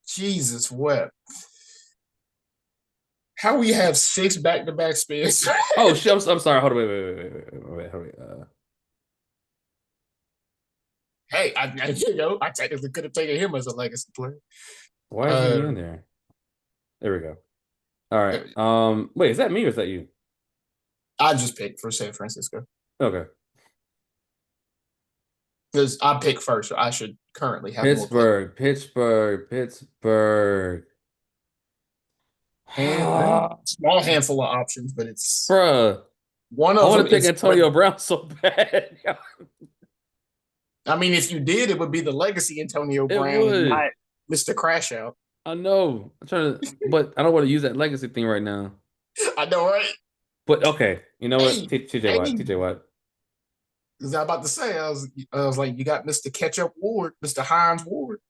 A: Jesus wept. How we have six back-to-back spins?
B: Oh shit! I'm sorry. Hold on. Wait.
A: Hey, I technically could have taken him as a legacy player.
B: Why isn't he
A: Uh,
B: in there? There we go. All right. Wait, is that me or is that you?
A: I just picked for San Francisco
B: Okay.
A: because I picked first, so I should currently have more play.
B: Pittsburgh.
A: And small handful of options, but it's
B: Bruh.
A: one
B: I
A: of
B: want
A: them
B: to pick
A: is.
B: Antonio Brown so bad.
A: I mean, if you did, it would be the legacy Antonio
B: It
A: Brown,
B: would.
A: not Mr. Crash Out.
B: I know. I'm trying to, but I don't want to use that legacy thing right now.
A: I know, right?
B: But okay, you know what?
A: Hey,
B: TJ Watt.
A: hey,
B: TJ Watt.
A: was I about to say? I was like, you got Mr. Ketchup Ward, Mr. Hines Ward.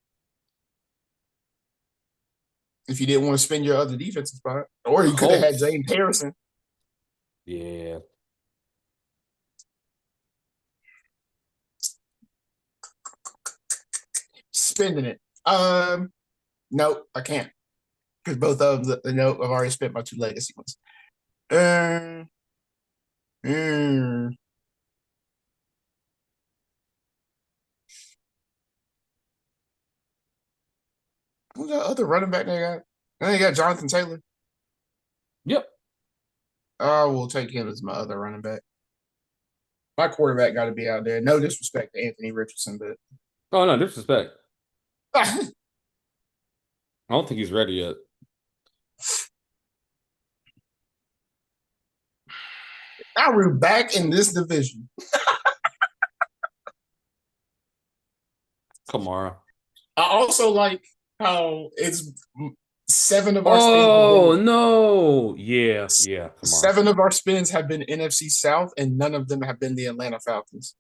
A: If you didn't want to spend your other defensive spot, or you could have had
B: Colts.
A: James Harrison.
B: Yeah.
A: Spending it. No, I can't because both of them. No, I've already spent my two legacy ones. Um, mm, who's the other running back they got? They got Jonathan Taylor.
B: Yep.
A: I will take him as my other running back. My quarterback got to be out there. No disrespect to Anthony Richardson, but
B: Oh no, disrespect. I don't think he's ready yet.
A: now we're back in this division.
B: Kamara.
A: I also like how it's seven of our spins.
B: Oh no. Yeah, Kamara.
A: Seven of our spins have been NFC South, and none of them have been the Atlanta Falcons.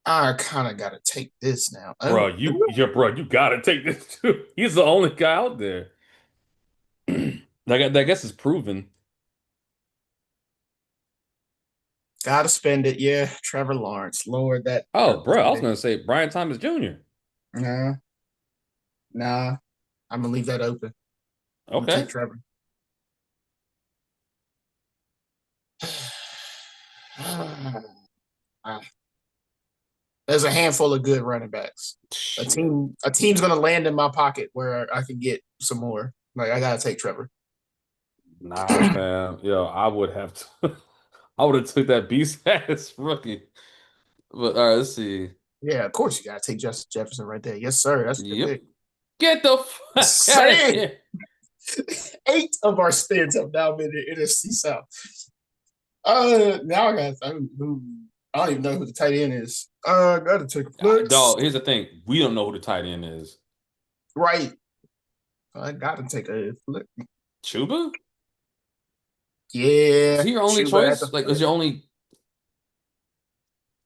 A: I kind of got to take this now.
B: Bro, you gotta take this too. He's the only guy out there. I guess it's proven.
A: Got to spend it. Yeah, Trevor Lawrence. Lord, that.
B: Oh, bro, I was gonna say Brian Thomas Jr.
A: Nah, nah. I'm gonna leave that open. I'm gonna
B: Okay.
A: take Trevor. There's a handful of good running backs. A team's gonna land in my pocket where I can get some more. Like I gotta take Trevor.
B: Nah, fam. Yo, I would have took that beast ass rookie. But all right, let's see.
A: Yeah, of course you gotta take Justin Jefferson right there. Yes, sir. That's a good
B: Yep.
A: pick.
B: Get the fuck out of
A: Saying
B: here.
A: 8 of our spins have now been in NFC South. Now I got who I don't even know who the tight end is. Gotta take a flex.
B: Dog, here's the thing. We don't know who the tight end is.
A: Right. I gotta take a flex.
B: Chuba?
A: Yeah.
B: Is he your only
A: Chuba
B: choice? Like, is your only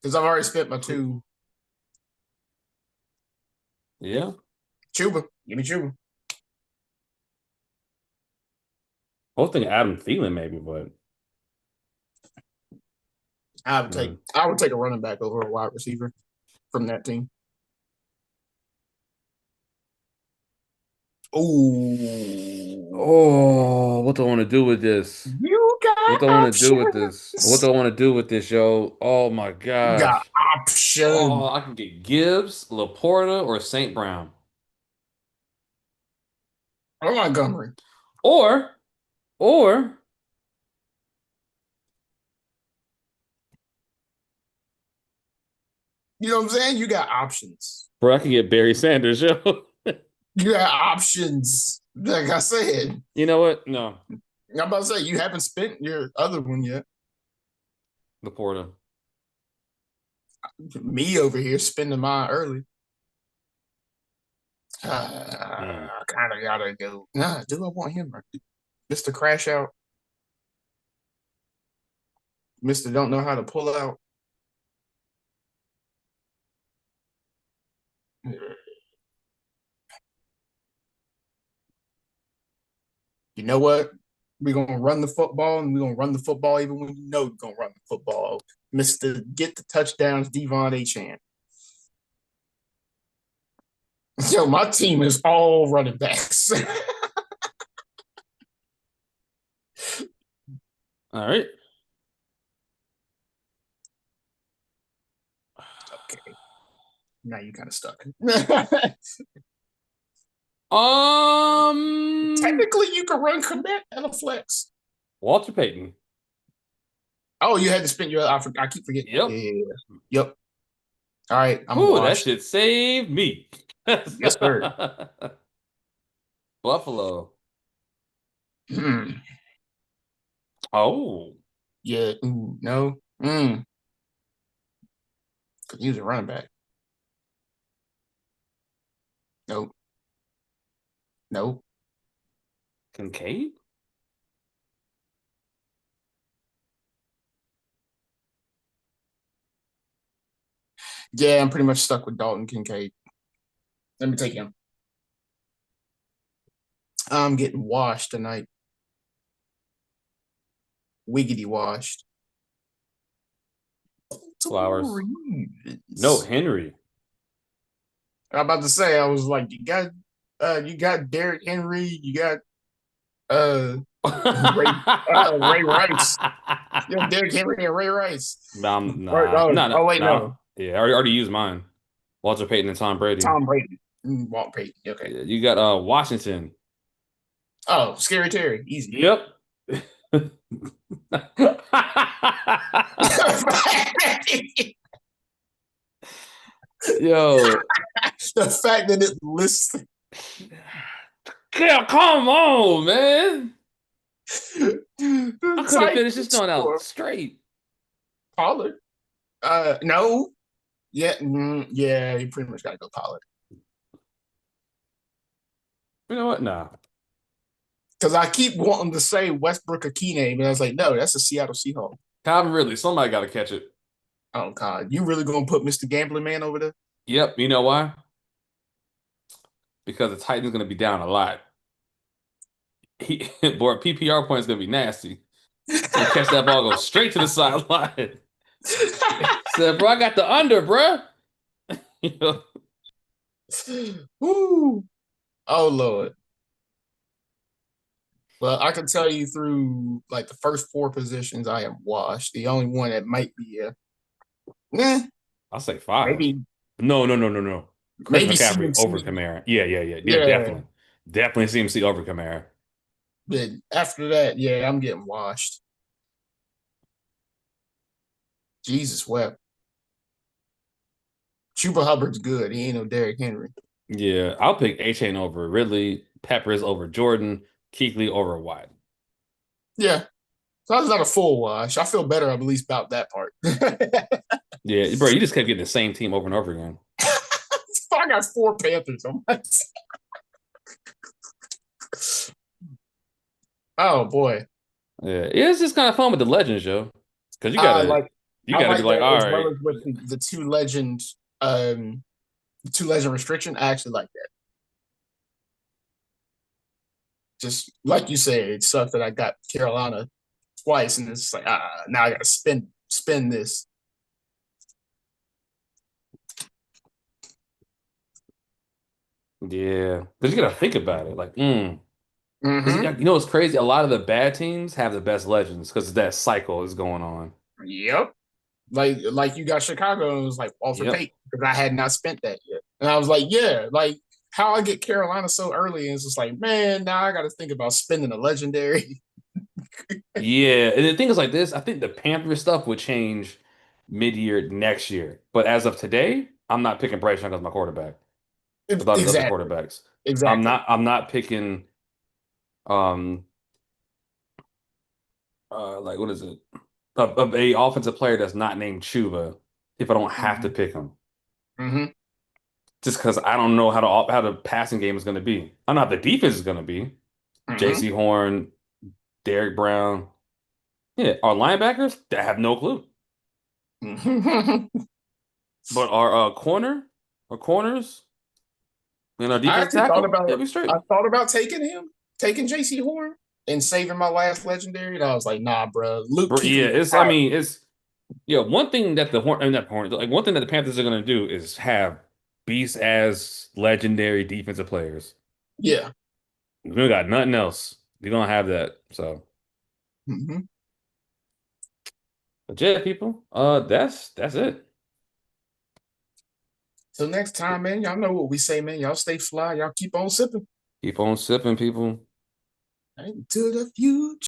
A: because I've already spent my two.
B: Yeah.
A: Chuba. Give me Chuba.
B: I was thinking Adam Thielen maybe, but
A: I would take a running back over a wide receiver from that team.
B: Oh, what do I want to do with this?
A: You
B: What
A: got
B: do I want to do with this? What
A: options.
B: do I want to do with this, yo? Oh my
A: You got
B: gosh. Oh,
A: options.
B: I can get Gibbs, Laporta, or St. Brown.
A: Oh, Montgomery.
B: Or, or
A: You know what I'm saying? You got options.
B: bro, I can get Barry Sanders, yo.
A: You got options. Like I said.
B: You know what? No.
A: I'm about to say you haven't spent your other one yet.
B: Laporta.
A: Me over here spending mine early.
B: Mm.
A: I kind of gotta go. Nah, do I want him? Mr. Crash Out. Mr. Don't know how to pull out. You know what? We're gonna run the football, and we're gonna run the football even when you know you're gonna run the football. Mr. Get the touchdowns, Devon Achane. Yo, my team is all running backs.
B: All right.
A: Okay, now you kind of stuck.
B: Um,
A: Technically, you can run commit and a flex.
B: Walter Payton.
A: Oh, you had to spend your. I keep forgetting that. Yeah,
B: Yep.
A: yeah, yeah. Yep. All right, I'm
B: Whew, that
A: washed.
B: shit saved me.
A: Yes, sir.
B: Buffalo.
A: Hmm.
B: Oh,
A: Yeah. Ooh, no. Could use a running back. Nope. Nope.
B: Kincaid?
A: Yeah, I'm pretty much stuck with Dalton Kincaid. Let me take him. I'm getting washed tonight. Wiggity washed. Baltimore
B: Flowers. No,
A: Ravens.
B: Henry.
A: I'm about to say, I was like, you got Derrick Henry, you got uh Ray Ray Rice. You got Derrick Henry and Ray Rice.
B: Nah,
A: Oh wait,
B: nah.
A: no.
B: Yeah, I already used mine. Walter Payton and Tom Brady.
A: Tom Brady. Walt Payton. Okay.
B: Yeah, you got Washington.
A: Oh, Scary Terry. Easy.
B: Yep. Yo,
A: The fact that it lists
B: yeah, come on, man. I
A: the
B: could have finished this
A: Titans
B: joint out
A: score.
B: straight.
A: Pollard. No. Yeah, yeah, you pretty much gotta go Pollard.
B: You know what? Nah.
A: Because I keep wanting to say Westbrook Akine, but I was like, no, that's a Seattle Seahawks.
B: Calvin Ridley. Somebody got to catch it.
A: Oh God, you really gonna put Mr. Gambling Man over there?
B: Yep. You know why? Because the Titans going to be down a lot. Boy, PPR points going to be nasty. He's going to catch that ball, go straight to the sideline. Said, bro, I got the under, bro. You know?
A: Woo. Oh Lord. Well, I can tell you through like the first four positions, I am washed. The only one that might be
B: I'll say five.
A: maybe
B: No, no, no, no, no. Chris
A: maybe
B: McCaffrey over
A: CMC.
B: Kamara. Yeah, yeah, yeah. Yeah,
A: Yeah,
B: definitely. Definitely CMC over Kamara.
A: but after that, yeah, I'm getting washed. Jesus wept. Chuba Hubbard's good. He ain't no Derrick Henry.
B: Yeah, I'll pick A-Chain over Ridley, Peppers over Jordan, Kuechly over White.
A: Yeah. So that's not a full wash. I feel better at least about that part.
B: Yeah, bro, you just kept getting the same team over and over again.
A: I got four Panthers on my Oh boy.
B: Yeah, it's just kind of fun with the legends, yo. Because
A: I like
B: you
A: I
B: gotta be
A: like
B: like,
A: that
B: all
A: as well
B: right,
A: as with the two legend restriction. I actually like that. Just like you said, it sucked that I got Carolina twice, and it's like now I gotta spend this.
B: yeah. Because you gotta think about it, like, Because
A: Mm-hmm.
B: you know what's crazy? A lot of the bad teams have the best legends because that cycle is going on.
A: Yep. Like you got Chicago and it was like Walter
B: Yep.
A: Payton because I had not spent that yet. And I was like, yeah, like how I get Carolina so early and it's just like, man, now I got to think about spending a legendary.
B: Yeah, and the thing is like this, I think the Panthers stuff would change mid-year next year. But as of today, I'm not picking Bryce Young as my quarterback with all these other
A: Exactly,
B: quarterbacks.
A: exactly.
B: I'm not picking um like what is it? A offensive player that's not named Chuba if I don't have to
A: Mm-hmm.
B: pick him.
A: Mm-hmm.
B: Just because I don't know how the passing game is going to be. I know how the defense is going to be.
A: Mm-hmm.
B: J.C. Horn, Derek Brown. Yeah, our linebackers, they have no clue.
A: Mm-hmm.
B: But our corners, and our
A: I
B: defensive
A: actually thought
B: tackle, they'll
A: about
B: be
A: I
B: straight.
A: thought about taking J.C. Horn and saving my last legendary. And I was like, nah, bro. Luke
B: But yeah,
A: Kuechly
B: it's I mean, it's yeah, one thing that the Horn and that Horn, like one thing that the Panthers are gonna do is have beasts as legendary defensive players.
A: yeah.
B: We don't got nothing else. We don't have that. So
A: Mm-hmm.
B: But yeah, people, that's it.
A: Till next time, man. Y'all know what we say, man. Y'all stay fly. Y'all keep on sipping.
B: Keep on sipping, people.
A: Right? To the future.